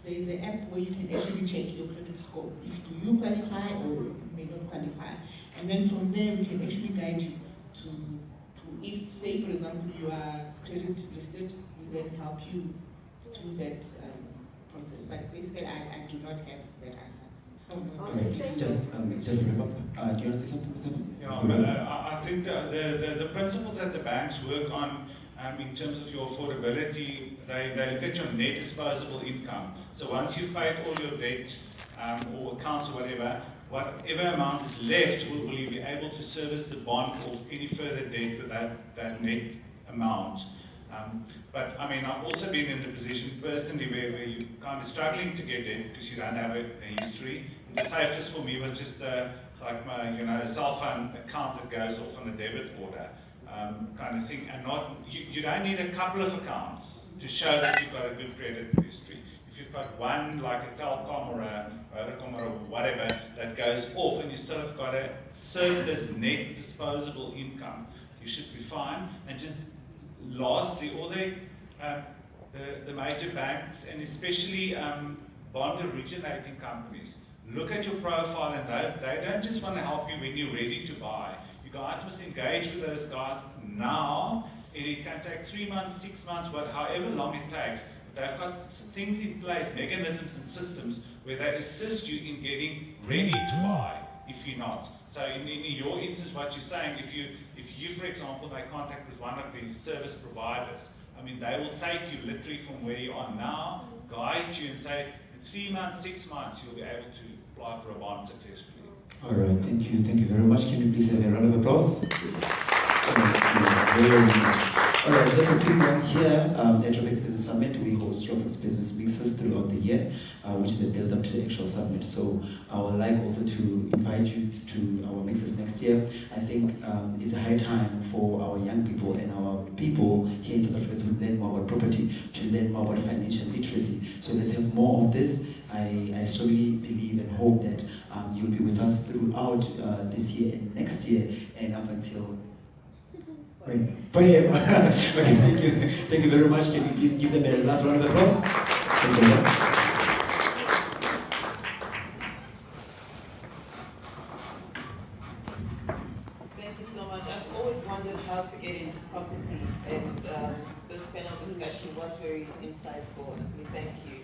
is an app where you can actually check your credit score. If do you qualify or you may not qualify. And And then from there, we can actually guide you to if, say, for example, you are credit listed, we then help you through that process. But basically, I do not have that answer. Okay, just to wrap up, do you want to say something, Mr. Simon? Yeah, but I think the principle that the banks work on in terms of your affordability, they look at your net disposable income. So once you've paid all your debt or accounts or whatever amount is left, will you be able to service the bond or any further debt with that net amount. But I mean, I've also been in the position personally where you're kind of struggling to get debt because you don't have a history. And the safest for me was just like my cell phone account that goes off on a debit order kind of thing. And you don't need a couple of accounts to show that you've got a good credit history. If you've got one, like a Telcom or a Vodacom or whatever, that goes off and you still have got a surplus net disposable income, you should be fine. And just lastly, all the major banks, and especially bond originating companies, look at your profile, and they don't just want to help you when you're ready to buy. You guys must engage with those guys now. It can take 3 months, 6 months, however long it takes. They've got things in place, mechanisms and systems where they assist you in getting ready to buy if you're not. So in your instance, what you're saying, if you, for example, make contact with one of the service providers, I mean, they will take you literally from where you are now, guide you and say, in 3 months, 6 months, you'll be able to apply for a bond successfully. All right, thank you very much. Can you please have a round of applause? Thank you very much. All right, just a quick one here. At Tropics Business Summit, we host Tropics Business Mixers throughout the year, which is a build-up to the actual summit. So I would like also to invite you to our mixers next year. I think it's a high time for our young people and our people here in South Africa to learn more about property, to learn more about financial literacy. So let's have more of this. I strongly believe and hope that you'll be with us throughout this year and next year and up until forever. Okay, thank you very much. Can you please give them a last round of applause? Thank you very much. Thank you so much. I've always wondered how to get into property, and this panel discussion was very insightful. We thank you.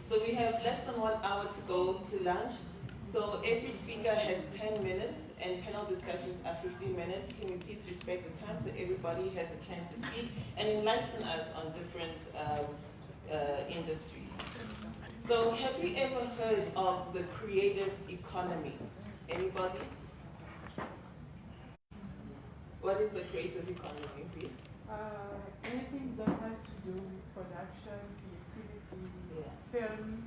So we have less than 1 hour to go to lunch. So every speaker has 10 minutes and panel discussions are 15 minutes. Can you please respect the time so everybody has a chance to speak and enlighten us on different industries? So have you ever heard of the creative economy? Anybody? What is the creative economy? Anything that has to do with production, creativity, film,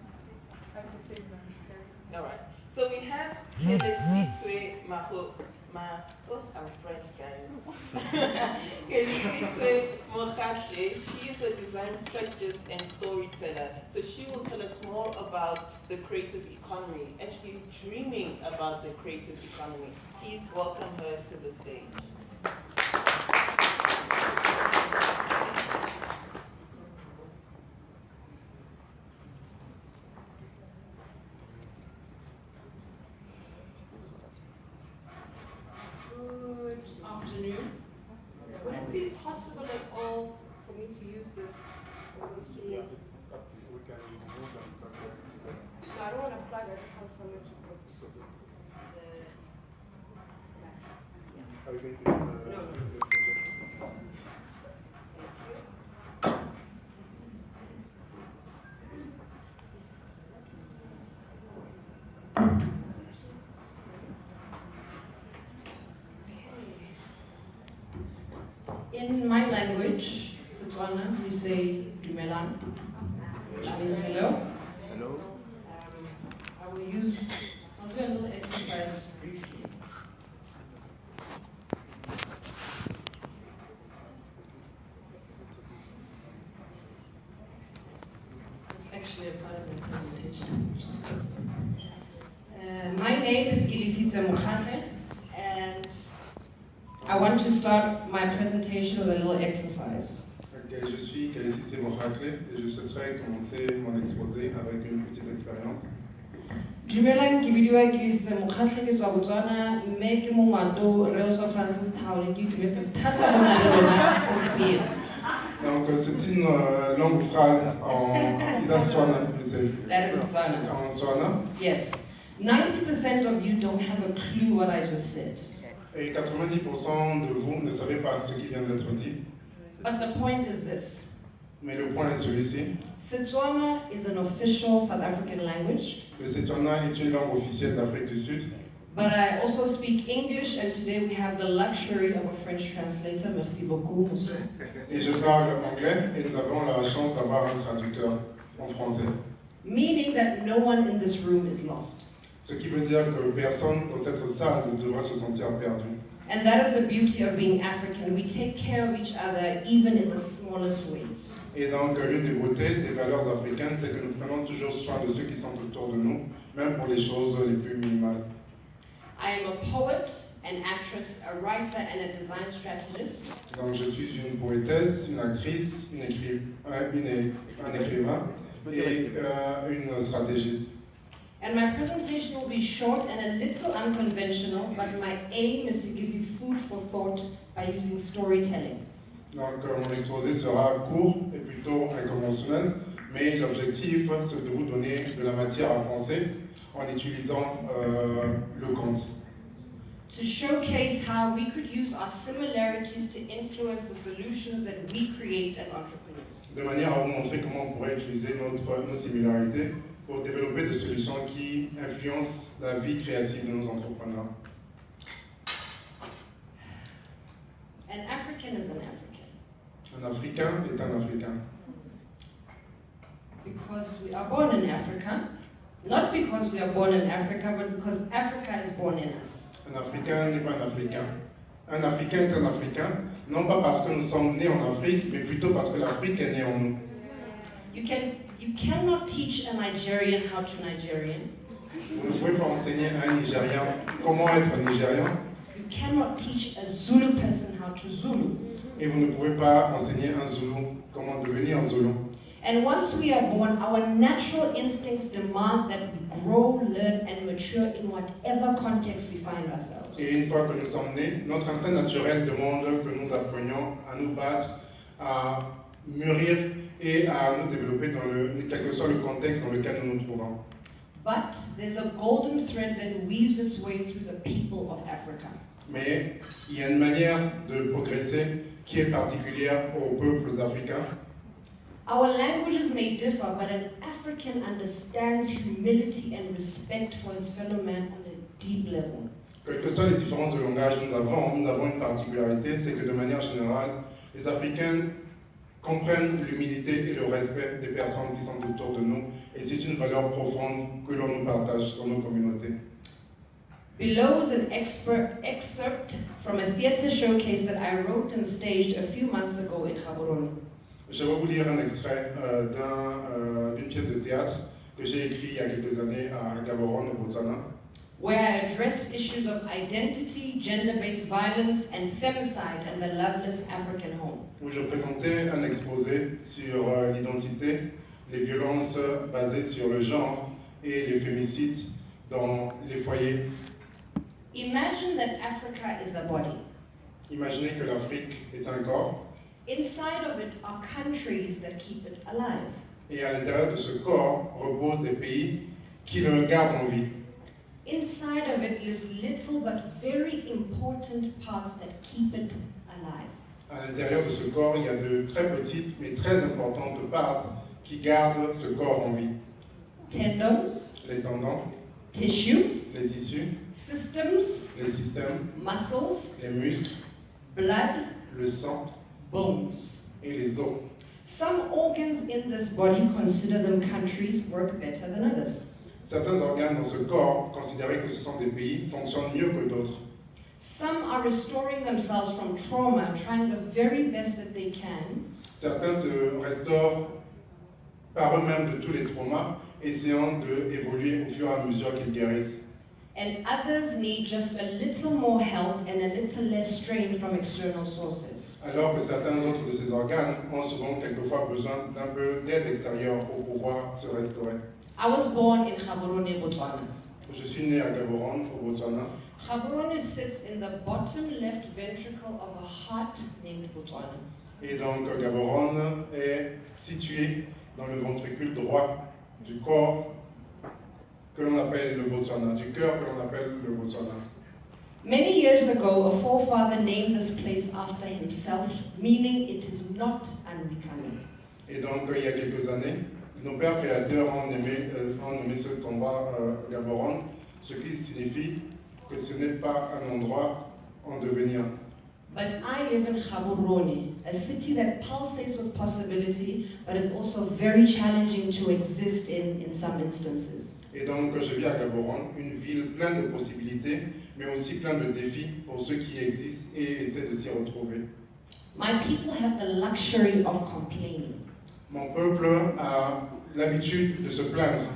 entertainment. All right. So we have Kelisitwe Maho. I'm French, guys. Kelisitwe Mohache. She is a design strategist and storyteller. So she will tell us more about the creative economy, actually dreaming about the creative economy. Please welcome her to the stage. Good afternoon. Would it be possible at all for me to use this instrument? We can move them. No, I don't want to plug, I just want someone to put the Are you going to no. In my language, Setswana, we say dumelang, which means hello. Hello. I'll do a little exercise briefly. It's actually a part of the presentation, which is good. My name is Gilisitsa Mokhatle, and I want to start my presentation with a little exercise. Okay, je suis Kelisitsa Mokhatle et je souhaiterais commencer mon exposé avec une petite expérience. Dumelang, ke bidiwa Gilise Mokgatlhe ke tswa Botswana, mme ke mongwato Reelso Francis Town ke itumetse thata go na le lona gompieno. Donc c'est une longue phrase en Isaac-Swana, That is Tswana. en Swana. Yes. 90% of you don't have a clue what I just said. Et 90% de vous ne savez pas ce qui vient d'être dit. But the point is this. Mais le point est celui-ci. Setswana is an official South African language. Le Setswana est une langue officielle d'Afrique du Sud. But I also speak English, and today we have the luxury of a French translator. Merci beaucoup, monsieur. Et je parle anglais et nous avons la chance d'avoir un traducteur en français. Meaning that no one in this room is lost. Ce qui veut dire que personne dans cette salle ne devrait se sentir perdu. And that is the beauty of being African. We take care of each other even in the smallest ways. Et donc l'une des beautés des valeurs africaines, c'est que nous prenons toujours soin de ceux qui sont autour de nous, même pour les choses les plus minimales. I am a poet, an actress, a writer, and a design strategist. Donc je suis une poétesse, une actrice, un écrivain et une stratégiste. And my presentation will be short and a little unconventional, but my aim is to give you food for thought by using storytelling. Donc mon exposé sera court et plutôt inconventionnel, mais l'objectif c'est de vous donner de la matière à penser en utilisant le conte. To showcase how we could use our similarities to influence the solutions that we create as entrepreneurs. De manière à vous montrer comment on pourrait utiliser nos similarités pour développer des solutions qui influencent la vie créative de nos entrepreneurs. An African is an African. Un Africain est un Africain. Because we are born in Africa, not because we are born in Africa, but because Africa is born in us. Un Africain n'est pas un Africain. Un Africain est un Africain, non pas parce que nous sommes nés en Afrique, mais plutôt parce que l'Afrique est née en nous. You cannot teach a Nigerian how to Nigerian. Vous ne pouvez pas enseigner à un Nigérian comment être un Nigérian. You cannot teach a Zulu person how to Zulu. Et vous ne pouvez pas enseigner à un Zoulou comment devenir Zoulou. And once we are born, our natural instincts demand that we grow, learn, and mature in whatever context we find ourselves. Et une fois que nous sommes nés, notre instinct naturel demande que nous apprenions à nous battre, à mûrir et à nous développer dans quel que soit le contexte dans lequel nous nous trouvons. But there's a golden thread that weaves its way through the people of Africa. Mais il y a une manière de progresser qui est particulière aux peuples africains. Our languages may differ, but an African understands humility and respect for his fellow man on a deep level. Quelles que soient les différences de langage que nous avons une particularité, c'est que de manière générale, les Africains comprennent l'humilité et le respect des personnes qui sont autour de nous, et c'est une valeur profonde que l'on nous partage dans nos communautés. Below is an excerpt from a theatre showcase that I wrote and staged a few months ago in Gaborone. Je vais vous lire un extrait d'une pièce de théâtre que j'ai écrite il y a quelques années à Gaborone, au Botswana, where I addressed issues of identity, gender-based violence, and femicide in the loveless African home. Où je présentais un exposé sur l'identité, les violences basées sur le genre et les fémicides dans les foyers. Imagine that Africa is a body. Imaginez que l'Afrique est un corps. Inside of it are countries that keep it alive. Et à l'intérieur de ce corps reposent des pays qui le gardent en vie. Inside of it lives little but very important parts that keep it alive. À l'intérieur de ce corps, il y a de très petites mais très importantes parts qui gardent ce corps en vie. Tendons, Les tendons, tissue, les tissus, systems, les systèmes, muscles, les muscles, blood, le sang bones. et les os. Some organs in this body, consider them countries, work better than others. Certains organes dans ce corps, considérés que ce sont des pays, fonctionnent mieux que d'autres. Some are restoring themselves from trauma, trying the very best that they can. Certains se restaurent par eux-mêmes de tous les traumas, essayant d'évoluer au fur et à mesure qu'ils guérissent. And others need just a little more help and a little less strain from external sources. Alors que certains autres de ces organes ont souvent quelquefois besoin d'un peu d'aide extérieure pour pouvoir se restaurer. I was born in Gaborone, Botswana. Je suis né à Gaborone, au Botswana. Gaborone sits in the bottom left ventricle of a heart named Botswana. Et donc Gaborone est situé dans le ventricule droit du corps que l'on appelle le Botswana, du cœur que l'on appelle le Botswana. Many years ago, a forefather named this place after himself, meaning it is not unbecoming. Et donc il y a quelques années, nos pères créateurs ont nommé ce endroit Gaborone, ce qui signifie que ce n'est pas un endroit en devenir. But I live in Gaborone, a city that pulsates with possibility, but is also very challenging to exist in some instances. Et donc je vis à Gaborone, une ville pleine de possibilités, mais aussi plein de défis pour ceux qui existent et essaient de s'y retrouver. My people have the luxury of complaining. Mon peuple a l'habitude de se plaindre.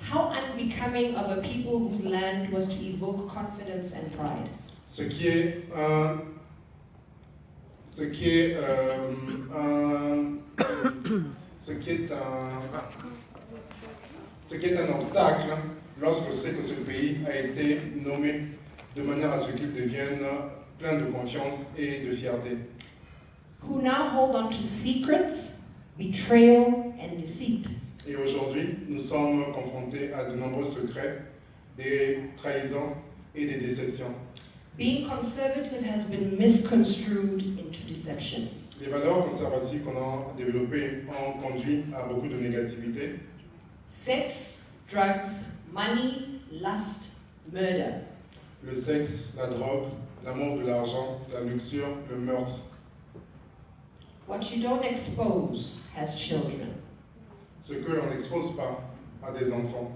How unbecoming of a people whose land was to evoke confidence and pride. Ce qui est un obstacle lorsque c'est que ce pays a été nommé de manière à ce qu'il devienne plein de confiance et de fierté. Who now hold on to secrets, betrayal and deceit. Et aujourd'hui, nous sommes confrontés à de nombreux secrets, des trahisons et des déceptions. Being conservative has been misconstrued into deception. Les valeurs conservatives qu'on a développées ont conduit à beaucoup de négativité. Sex, drugs, money, lust, murder. Le sexe, la drogue, l'amour de l'argent, la luxure, le meurtre. What you don't expose has children. Ce que l'on n'expose pas à des enfants.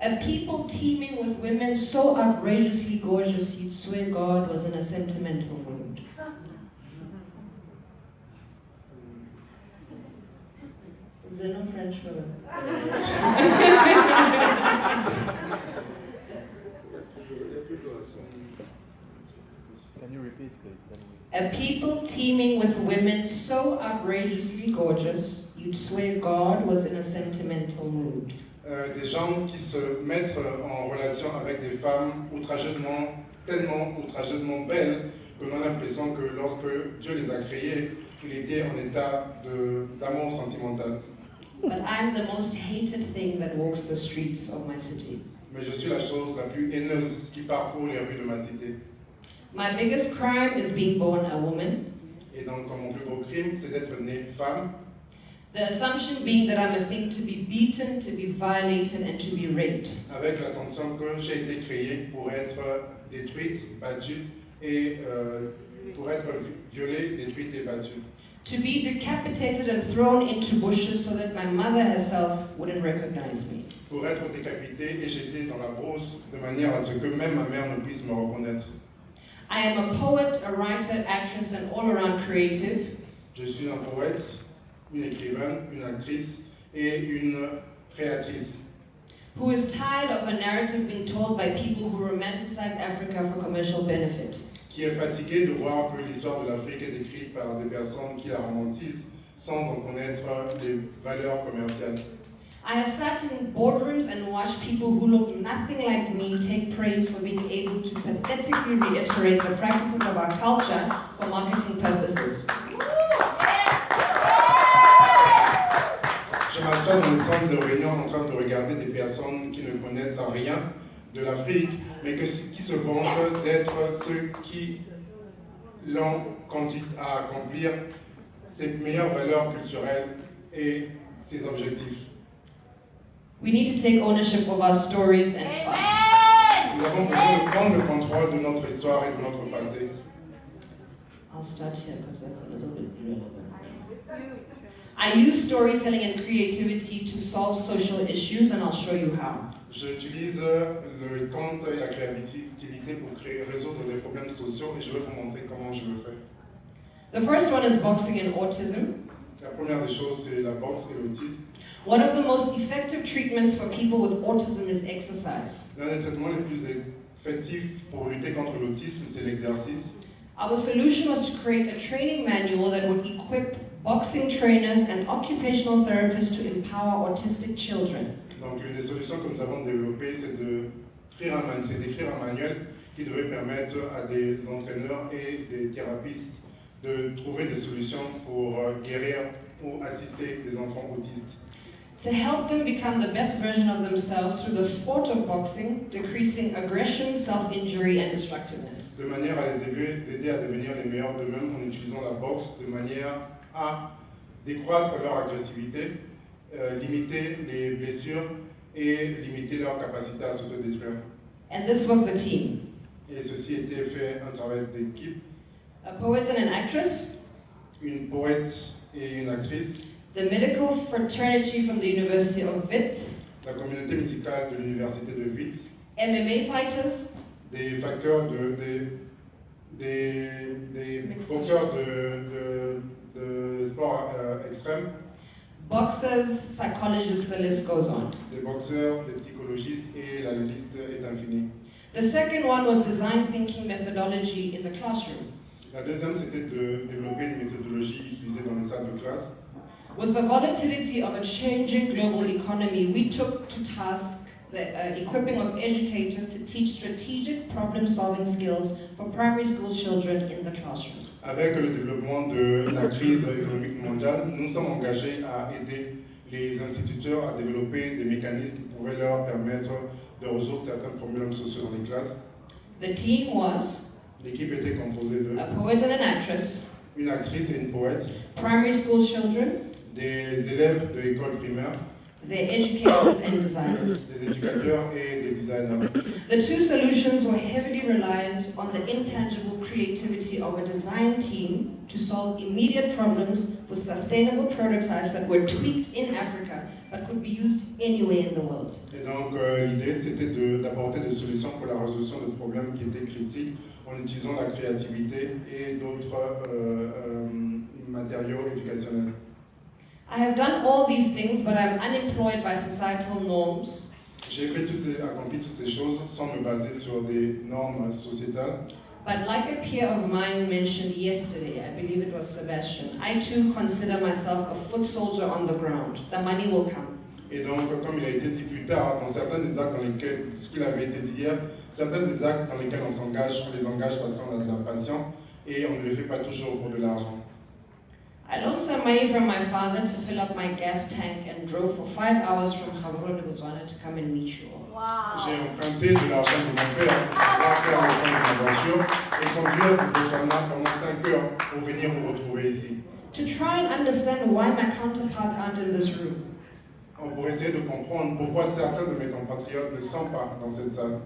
A people teeming with women so outrageously gorgeous you'd swear God was in a sentimental mood. Is there no French for that? Can you repeat, please? A people teeming with women so outrageously gorgeous you'd swear God was in a sentimental mood. Des gens qui se mettent en relation avec des femmes tellement outrageusement belles que l'on a l'impression que lorsque Dieu les a créées, il était en état d'amour sentimental. But I'm the most hated thing that walks the streets of my city. Mais je suis la chose la plus haineuse qui parcourt les rues de ma cité. My biggest crime is being born a woman. Et donc mon plus gros crime, c'est d'être née femme. The assumption being that I'm a thing to be beaten, to be violated, and to be raped. Avec l'assumption que j'ai été créée pour être détruite, battue, et pour être violée, détruite et battue. To be decapitated and thrown into bushes so that my mother herself wouldn't recognize me. Pour être décapitée et jetée dans la brousse de manière à ce que même ma mère ne puisse me reconnaître. I am a poet, a writer, actress, and all-around creative. Je suis un poète, une écrivaine, une actrice et une créatrice. Who is tired of a narrative being told by people who romanticize Africa for commercial benefit. Qui est fatigué de voir que l'histoire de l'Afrique est décrite par des personnes qui la romantisent sans en connaître les valeurs commerciales. I have sat in boardrooms and watched people who look nothing like me take praise for being able to pathetically reiterate the practices of our culture for marketing purposes. Je m'assois dans les centres de réunion en train de regarder des personnes qui ne connaissent rien de l'Afrique, mais qui se vantent d'être ceux qui l'ont conduit à accomplir ses meilleures valeurs culturelles et ses objectifs. We need to take ownership of our stories and past. Nous avons besoin de prendre le contrôle de notre histoire et de notre passé. I'll start here because that's a little bit irrelevant. I use storytelling and creativity to solve social issues, and I'll show you how. J'utilise le conte et la créativité pour résoudre des problèmes sociaux et je vais vous montrer comment je le fais. The first one is boxing and autism. La première des choses, c'est la boxe et l'autisme. One of the most effective treatments for people with autism is exercise. L'un des traitements les plus effectifs pour lutter contre l'autisme, c'est l'exercice. Our solution was to create a training manual that would equip boxing trainers and occupational therapists to empower autistic children. Donc une des solutions que nous avons développées, c'est d'écrire un manuel qui devrait permettre à des entraîneurs et des thérapeutes de trouver des solutions pour guérir ou assister les enfants autistes. To help them become the best version of themselves through the sport of boxing, decreasing aggression, self-injury, and destructiveness. De manière à les aider à devenir les meilleurs d'eux-mêmes en utilisant la boxe, de manière à décroître leur agressivité, limiter les blessures et limiter leur capacité à s'autodétruire. And this was the team. Et ceci était fait un travail d'équipe. A poet and an actress, une poète et une actrice, the medical fraternity from the University of Wits, la communauté médicale de l'université de Wits, MMA fighters, des facteurs des boxeurs de sport extrême, boxers, psychologists, the list goes on. des boxeurs, des psychologistes et la liste est infinie. The second one was design thinking methodology in the classroom. La deuxième, c'était de développer une méthodologie utilisée dans les salles de classe. With the volatility of a changing global economy, we took to task the equipping of educators to teach strategic problem-solving skills for primary school children in the classroom. Avec le développement de la crise économique mondiale, nous sommes engagés à aider les instituteurs à développer des mécanismes qui pourraient leur permettre de résoudre certains problèmes sociaux dans les classes. The team was L'équipe était composée de a poet and an actress, une actrice et une poète, primary school children, des élèves de l'école primaire, their educators and designers. des éducateurs et des designers. The two solutions were heavily reliant on the intangible creativity of a design team to solve immediate problems with sustainable prototypes that were tweaked in Africa but could be used anywhere in the world. Et donc l'idée c'était d'apporter des solutions pour la résolution de problèmes qui étaient critiques en utilisant la créativité et d'autres matériaux éducationnels. I have done all these things, but I'm unemployed by societal norms. J'ai accompli toutes ces choses sans me baser sur des normes sociétales. But like a peer of mine mentioned yesterday, I believe it was Sebastian, I too consider myself a foot soldier on the ground. The money will come. Et donc, comme il a été dit plus tard, dans certains des actes dans lesquels, ce qu'il avait été dit hier, certains des actes dans lesquels on les engage parce qu'on a de la passion et on ne le fait pas toujours pour de l'argent. I loaned some money from my father to fill up my gas tank and drove for 5 hours from Gaborone, Botswana to come and meet you all. Wow. J'ai emprunté de l'argent de mon père pour pouvoir faire le fond de ma voiture et conduire pour Botswana pendant 5 heures pour venir vous retrouver ici. To try and understand why my counterparts aren't in this room. Pour essayer de comprendre pourquoi certains de mes compatriotes ne sont pas dans cette salle.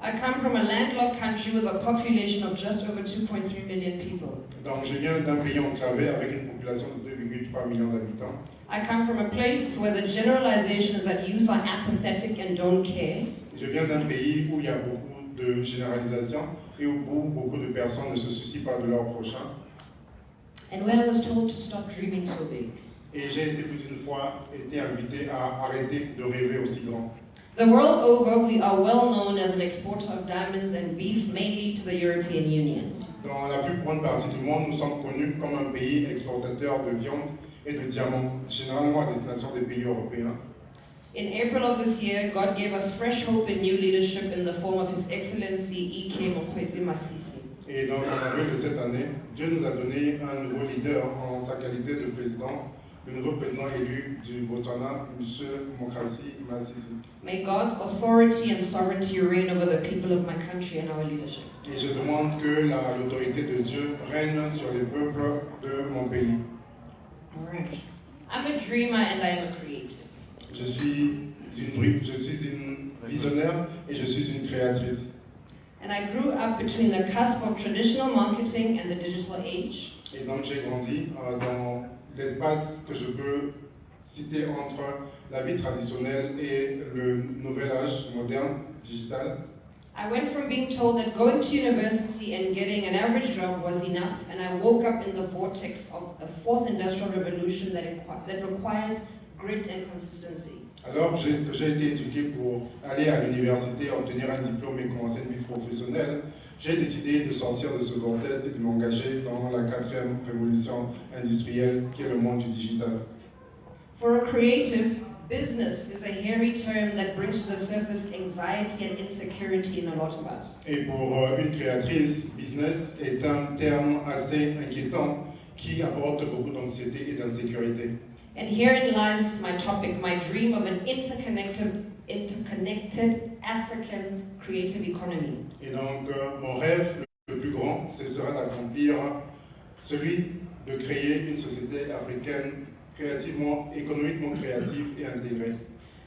I come from a landlocked country with a population of just over 2.3 million people. Donc je viens d'un pays enclavé avec une population de 2,3 millions d'habitants. I come from a place where the generalization is that youth are apathetic and don't care. Je viens d'un pays où il y a beaucoup de généralisations et où beaucoup de personnes ne se soucient pas de leur prochain. And where I was told to stop dreaming so big. Et j'ai été plus d'une fois invité à arrêter de rêver aussi grand. The world over, we are well known as an exporter of diamonds and beef, mainly to the European Union. Dans la plus grande partie du monde, nous sommes connus comme un pays exportateur de viande et de diamants, généralement à destination des pays européens. In April of this year, God gave us fresh hope and new leadership in the form of His Excellency E.K. Mokgweetsi Masisi. Et donc en avril de cette année, Dieu nous a donné un nouveau leader en sa qualité de président, le nouveau président élu du Botswana, M. Mokgweetsi Masisi. May God's authority and sovereignty reign over the people of my country and our leadership. Et je demande que l'autorité de Dieu règne sur les peuples de mon pays. All right. I'm a dreamer and I'm a creative. Je suis une visionnaire et je suis une créatrice. And I grew up between the cusp of traditional marketing and the digital age. Et donc j'ai grandi dans l'espace que je peux citer entre la vie traditionnelle et le nouvel âge moderne, digital. I went from being told that going to university and getting an average job was enough, and I woke up in the vortex of a fourth industrial revolution that requires grit and consistency. Alors que j'ai été éduqué pour aller à l'université, obtenir un diplôme et commencer une vie professionnelle, j'ai décidé de sortir de ce vortex et de m'engager dans la 4e révolution industrielle qui est le monde du digital. For a creative, business is a hairy term that brings to the surface anxiety and insecurity in a lot of us. Et pour une créatrice, business est un terme assez inquiétant qui apporte beaucoup d'anxiété et d'insécurité. And herein lies my topic, my dream of an interconnected African creative economy. Et donc, mon rêve le plus grand, ce sera d'accomplir celui de créer une société africaine créativement, économiquement créative et intégrée.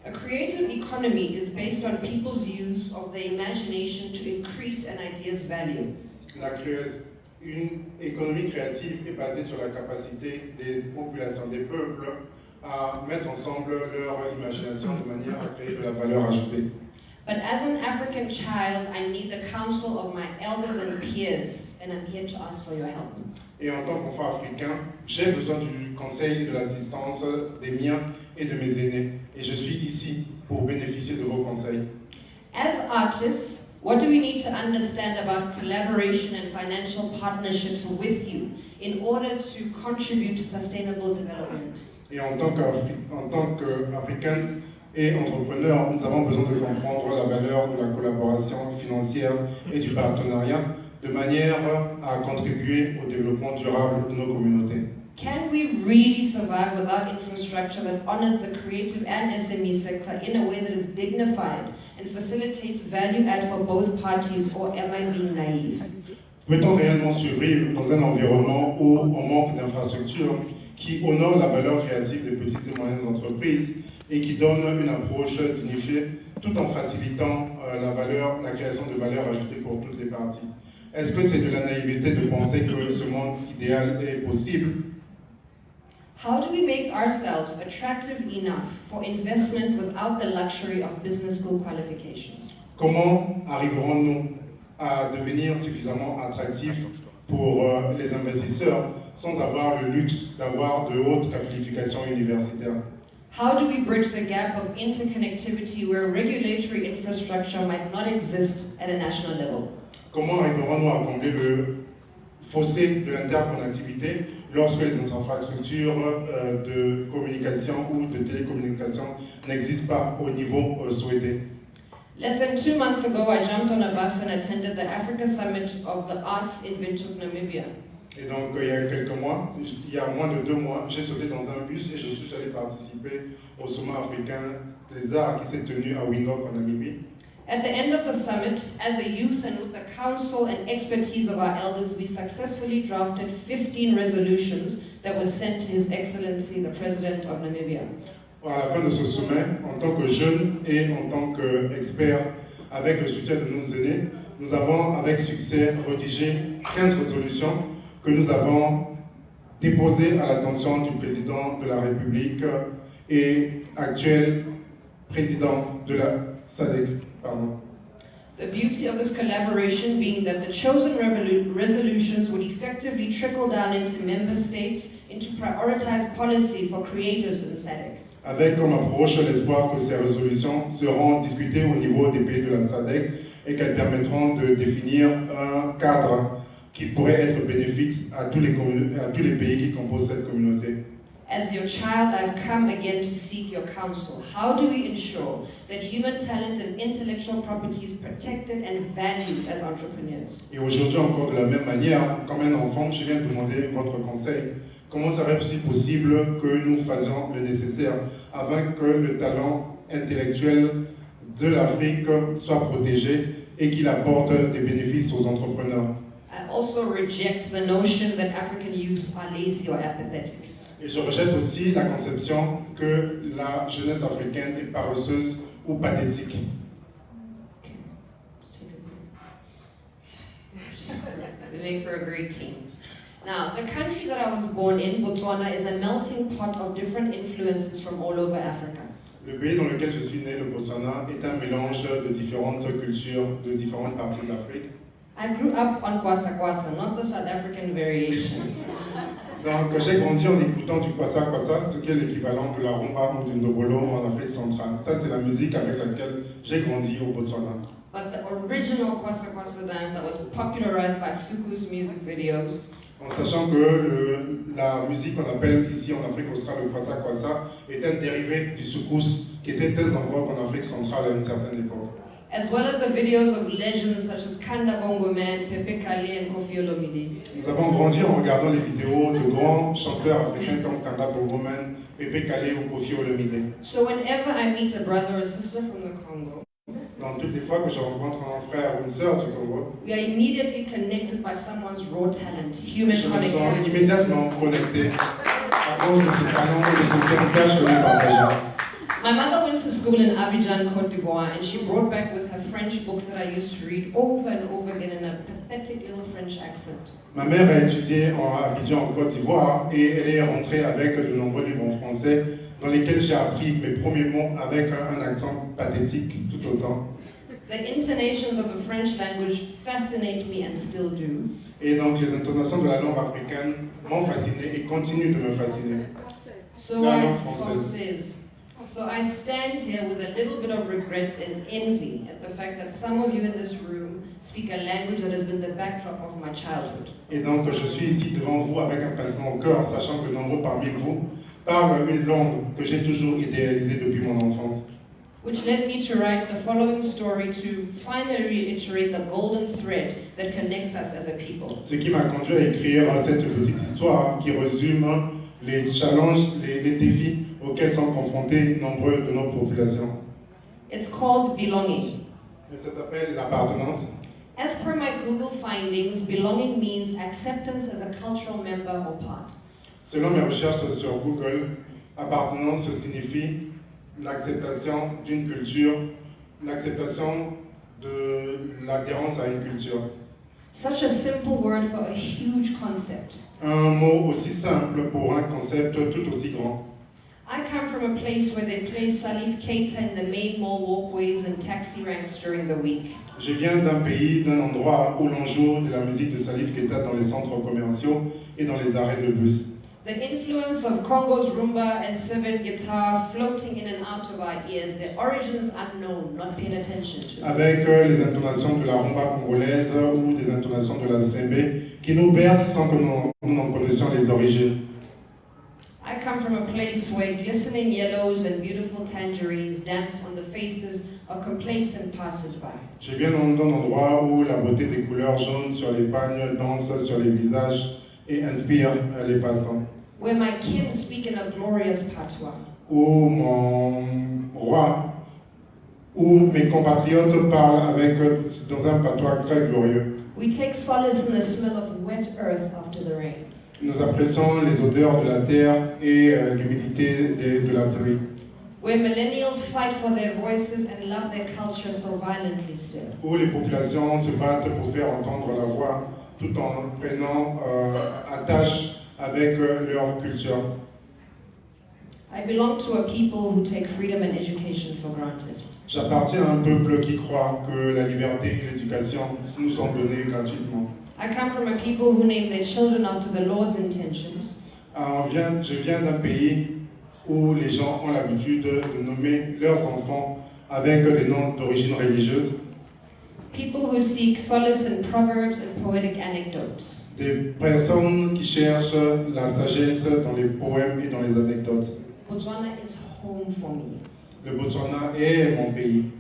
A creative economy is based on people's use of their imagination to increase an idea's value. Une économie créative est basée sur la capacité des populations, des peuples, à mettre ensemble leur imagination de manière à créer de la valeur ajoutée. But as an African child, I need the counsel of my elders and peers, and I'm here to ask for your help. Et en tant qu'enfant africain, j'ai besoin du conseil et de l'assistance des miens et de mes aînés. Et je suis ici pour bénéficier de vos conseils. As artists, what do we need to understand about collaboration and financial partnerships with you in order to contribute to sustainable development? Et en tant qu'Africain et entrepreneur, nous avons besoin de comprendre la valeur de la collaboration financière et du partenariat de manière à contribuer au développement durable de nos communautés. Can we really survive without infrastructure that honors the creative and SME sector in a way that is dignified and facilitates value add for both parties, or am I being naive? Peut-on réellement survivre dans un environnement où on manque d'infrastructures qui honore la valeur créative des petites et moyennes entreprises et qui donne une approche dignifiée tout en facilitant la création de valeur ajoutée pour toutes les parties? Est-ce que c'est de la naïveté de penser que ce monde idéal est possible? How do we make ourselves attractive enough for investment without the luxury of business school qualifications? Comment arriverons-nous à devenir suffisamment attractifs pour les investisseurs sans avoir le luxe d'avoir de hautes qualifications universitaires? How do we bridge the gap of interconnectivity where regulatory infrastructure might not exist at a national level? Comment arriverons-nous à combler le fossé de l'interconnectivité lorsque les infrastructures de communication ou de télécommunication n'existent pas au niveau souhaité? Less than 2 months ago, I jumped on a bus and attended the Africa Summit of the Arts in Windhoek, Namibia. Et donc, il y a moins de 2 mois, j'ai sauté dans un bus et je suis allé participer au sommet africain des arts qui s'est tenu à Windhoek, en Namibie. At the end of the summit, as a youth and with the counsel and expertise of our elders, we successfully drafted 15 resolutions that were sent to His Excellency, the President of Namibia. À la fin de ce sommet, en tant que jeunes et en tant qu'experts, avec le soutien de nos aînés, nous avons avec succès rédigé 15 résolutions que nous avons déposées à l'attention du président de la République et actuel président de la SADC. The beauty of this collaboration being that the chosen resolutions would effectively trickle down into member states into prioritized policy for creatives in SADC. Avec comme approche l'espoir que ces résolutions seront discutées au niveau des pays de la SADC et qu'elles permettront de définir un cadre qui pourrait être bénéfique à tous les pays qui composent cette communauté. As your child, I've come again to seek your counsel. How do we ensure that human talent and intellectual property is protected and valued as entrepreneurs? Et aujourd'hui encore de la même manière, comme un enfant, je viens demander votre conseil. Comment serait-il possible que nous fassions le nécessaire afin que le talent intellectuel de l'Afrique soit protégé et qu'il apporte des bénéfices aux entrepreneurs? I also reject the notion that African youth are lazy or apathetic. Et je rejette aussi la conception que la jeunesse africaine est paresseuse ou pathétique. We make for a great team. Now, the country that I was born in, Botswana, is a melting pot of different influences from all over Africa. Le pays dans lequel je suis né, le Botswana, est un mélange de différentes cultures de différentes parties de l'Afrique. I grew up on kwasa kwasa, not the South African variation. Donc, j'ai grandi en écoutant du kwasa kwasa, ce qui est l'équivalent de la rumba ou du ndobolo en Afrique centrale. Ça, c'est la musique avec laquelle j'ai grandi au Botswana. But the original kwasa kwasa dance that was popularized by Suku's music videos. en sachant que la musique qu'on appelle ici en Afrique australe le kwasa kwasa est un dérivé du soukous qui était très en vogue en Afrique centrale à une certaine époque. As well as the videos of legends such as Kanda Bongo Man, Pepe Kale and Koffi Olomide. Nous avons grandi en regardant les vidéos de grands chanteurs africains comme Kanda Bongo Man, Pepe Kale ou Koffi Olomide. So whenever I meet a brother or sister from the Congo, donc toutes les fois que je rencontre un frère ou une sœur du Congo, we are immediately connected by someone's raw talent, human je me sens connectivity. immédiatement connecté à cause de ce talent et de ce héritage que nous partageons. My mother went to school in Abidjan, Côte d'Ivoire, and she brought back with her French books that I used to read over and over again in a pathetic little French accent. Ma mère a étudié en Abidjan, en Côte d'Ivoire, et elle est rentrée avec de nombreux livres en français dans lesquels j'ai appris mes premiers mots avec un accent pathétique tout autant. The intonations of the French language fascinate me and still do. Et donc les intonations de la langue africaine m'ont fasciné et continuent de me fasciner. So La I, langue française. française. So I stand here with a little bit of regret and envy at the fact that some of you in this room speak a language that has been the backdrop of my childhood. Et donc je suis ici devant vous avec un pincement au cœur, sachant que nombreux parmi vous parlent une langue que j'ai toujours idéalisée depuis mon enfance. Which led me to write the following story to finally reiterate the golden thread that connects us as a people. Ce qui m'a conduit à écrire cette petite histoire qui résume les challenges, les défis auxquels sont confrontés nombreux de nos populations. It's called belonging. Et ça s'appelle l'appartenance. As per my Google findings, belonging means acceptance as a cultural member or part. Selon mes recherches sur Google, appartenance signifie l'acceptation d'une culture, l'acceptation de l'adhérence à une culture. Such a simple word for a huge concept. Un mot aussi simple pour un concept tout aussi grand. I come from a place where they play Salif Keita in the main mall walkways and taxi ranks during the week. Je viens d'un pays, d'un endroit où l'on joue de la musique de Salif Keita dans les centres commerciaux et dans les arrêts de bus. The influence of Congo's rumba and civet guitar floating in and out of our ears, their origins unknown, not paid attention to. Avec les intonations de la rumba congolaise ou des intonations de la sembe qui nous bercent sans que nous n'en connaissions les origines. I come from a place where glistening yellows and beautiful tangerines dance on the faces of complacent passers-by. Je viens d'un endroit où la beauté des couleurs jaunes sur les pagnes danse sur les visages et inspire les passants. Where my kin speak in a glorious patois. Où mon roi, où mes compatriotes parlent dans un patois très glorieux. We take solace in the smell of wet earth after the rain. Nous apprécions les odeurs de la terre et l'humidité de la pluie. Where millennials fight for their voices and love their culture so violently still. Où les populations se battent pour faire entendre la voix tout en prenant attache avec leur culture. I belong to a people who take freedom and education for granted. J'appartiens à un peuple qui croit que la liberté et l'éducation nous sont données gratuitement. I come from a people who name their children after the Lord's intentions. Je viens d'un pays où les gens ont l'habitude de nommer leurs enfants avec des noms d'origine religieuse. People who seek solace in proverbs and poetic anecdotes. Des personnes qui cherchent la sagesse dans les poèmes et dans les anecdotes. Botswana is home for me. Le Botswana est mon pays.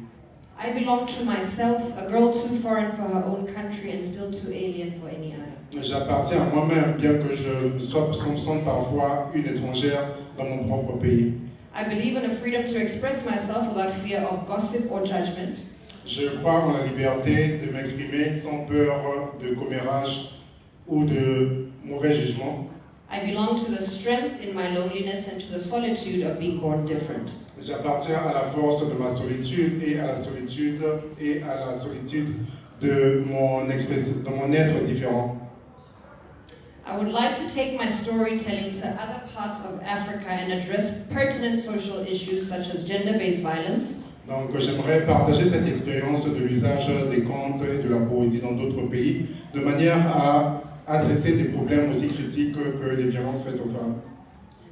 I belong to myself, a girl too foreign for her own country and still too alien for any other. J'appartiens à moi-même, bien que je sente parfois une étrangère dans mon propre pays. I believe in a freedom to express myself without fear of gossip or judgment. Je crois en la liberté de m'exprimer sans peur de commérage ou de mauvais jugement. I belong to the strength in my loneliness and to the solitude of being born different. J'appartiens à la force de ma solitude et à la solitude de mon être différent. I would like to take my storytelling to other parts of Africa and address pertinent social issues such as gender-based violence. Donc j'aimerais partager cette expérience de l'usage des contes et de la poésie dans d'autres pays, de manière à adresser des problèmes aussi critiques que les violences faites aux femmes.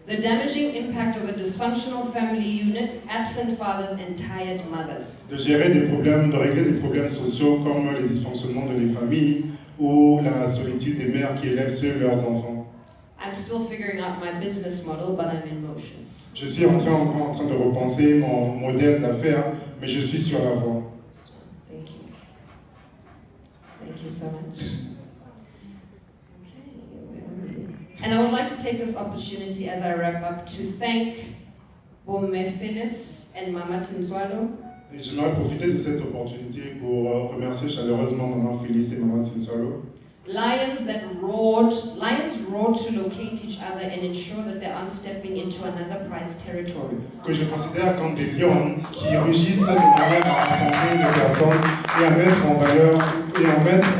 The damaging impact of a dysfunctional family unit, absent fathers and tired mothers. De gérer des problèmes, de régler des problèmes sociaux comme les dysfonctionnements de les familles, ou la solitude des mères qui élèvent seules leurs enfants. I'm still figuring out my business model, but I'm in motion. Je suis encore en train de repenser mon modèle d'affaires, mais je suis sur la voie. Thank you. Thank you so much. Okay. And I would like to take this opportunity as I wrap up to thank Femmes and Mama Tinswalo. Et j'aimerais profiter de cette opportunité pour remercier chaleureusement Maman Phyllis et Maman Tinswalo. Lions roar to locate each other and ensure that they aren't stepping into another prize territory. Que je considère comme des lions qui rugissent de manière à rassembler les personnes et à mettre en valeur et à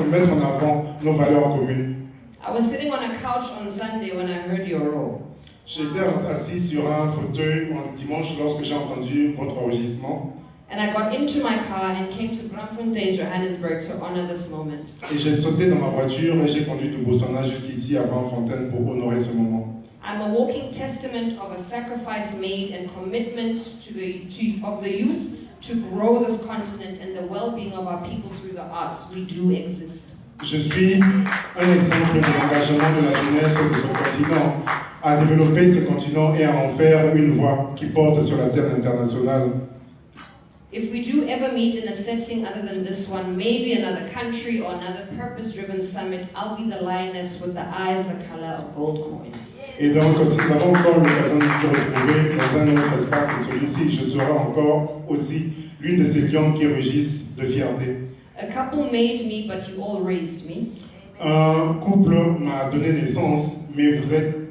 mettre en avant nos valeurs communes. I was sitting on a couch on Sunday when I heard your roar. J'étais assis sur un fauteuil en dimanche lorsque j'ai entendu votre enregistrement. And I got into my car and came to Braamfontein, Johannesburg to honor this moment. Et j'ai sauté dans ma voiture et j'ai conduit de Botswana jusqu'ici à Braamfontein pour honorer ce moment. I'm a walking testament of a sacrifice made and commitment of the youth to grow this continent and the well-being of our people through the arts. We do exist. Je suis un exemple de l'engagement de la jeunesse de ce continent à développer ce continent et à en faire une voix qui porte sur la scène internationale. If we do ever meet in a setting other than this one, maybe another country or another purpose-driven summit, I'll be the lioness with the eyes the color of gold coins. Et donc, si nous avons encore l'occasion de se retrouver dans un autre espace que celui-ci, je serai encore aussi l'une de ces lions qui rugissent de fierté. A couple made me, but you all raised me. Un couple m'a donné naissance, mais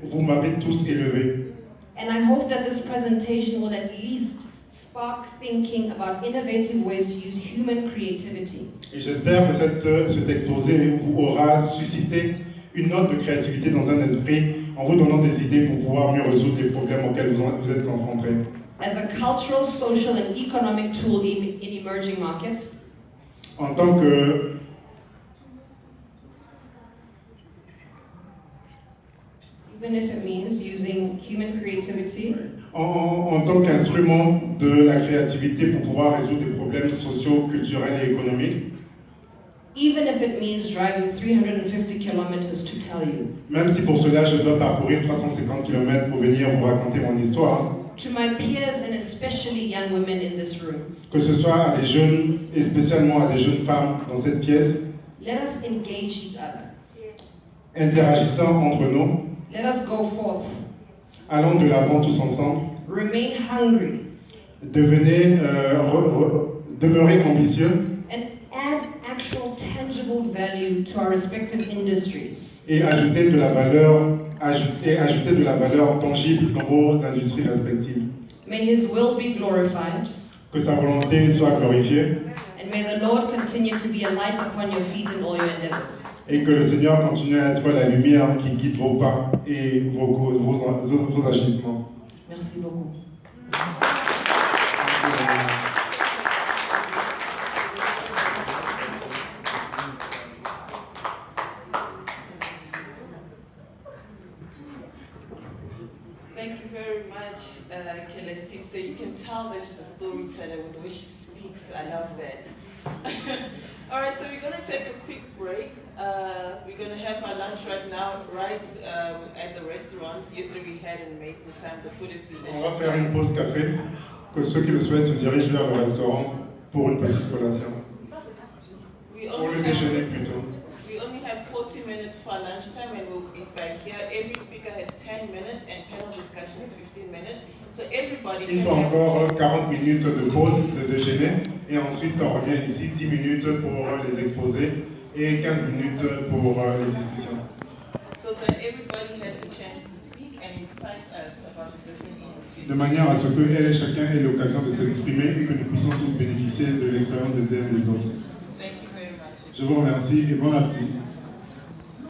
vous m'avez tous élevé. And I hope that this presentation will at least spark thinking about innovative ways to use human creativity. Et j'espère que cet exposé vous aura suscité une note de créativité dans un esprit en vous donnant des idées pour pouvoir mieux résoudre les problèmes auxquels vous êtes confrontés. As a cultural, social, and economic tool in emerging markets, en tant que even if it means using human creativity, en tant qu'instrument de la créativité pour pouvoir résoudre des problèmes sociaux, culturels et économiques. Even if it means driving 350 kilometers to tell you. Même si pour cela je dois parcourir 350 km pour venir vous raconter mon histoire. To my peers and especially young women in this room. Que ce soit à des jeunes et spécialement à des jeunes femmes dans cette pièce. Let us engage each other. Interagissant entre nous. Let us go forth. Allons de l'avant tous ensemble. Remain hungry. Demeurez ambitieux. And add actual tangible value to our respective industries. Et ajouter de la valeur tangible dans vos industries respectives. May His will be glorified. Que sa volonté soit glorifiée. And may the Lord continue to be a light upon your feet in all your endeavors. Et que le Seigneur continue à être la lumière qui guide vos pas et vos agissements. Merci beaucoup. Thank you very much, Kelesi. So you can tell that she's a storyteller with the way she speaks. I love that. All right, so we're going to take a quick break. We're going to have our lunch right now, right at the restaurants. Yesterday we had an amazing time. The food is delicious. On va faire une pause café. Que ceux qui le souhaitent se dirigent vers le restaurant pour une petite collation. Pour le déjeuner plutôt. We only have 40 minutes for lunchtime and we'll be back here. Every speaker has 10 minutes and panel discussion is 15 minutes. So everybody Il faut encore 40 minutes de pause de déjeuner et ensuite on revient ici 10 minutes pour les exposés et 15 minutes pour les discussions. So that everybody has a chance to speak and incite us about the different industries. De manière à ce que elle et chacun ait l'occasion de s'exprimer et que nous puissions tous bénéficier de l'expérience des uns et des autres. Thank you very much. Je vous remercie et bon appétit.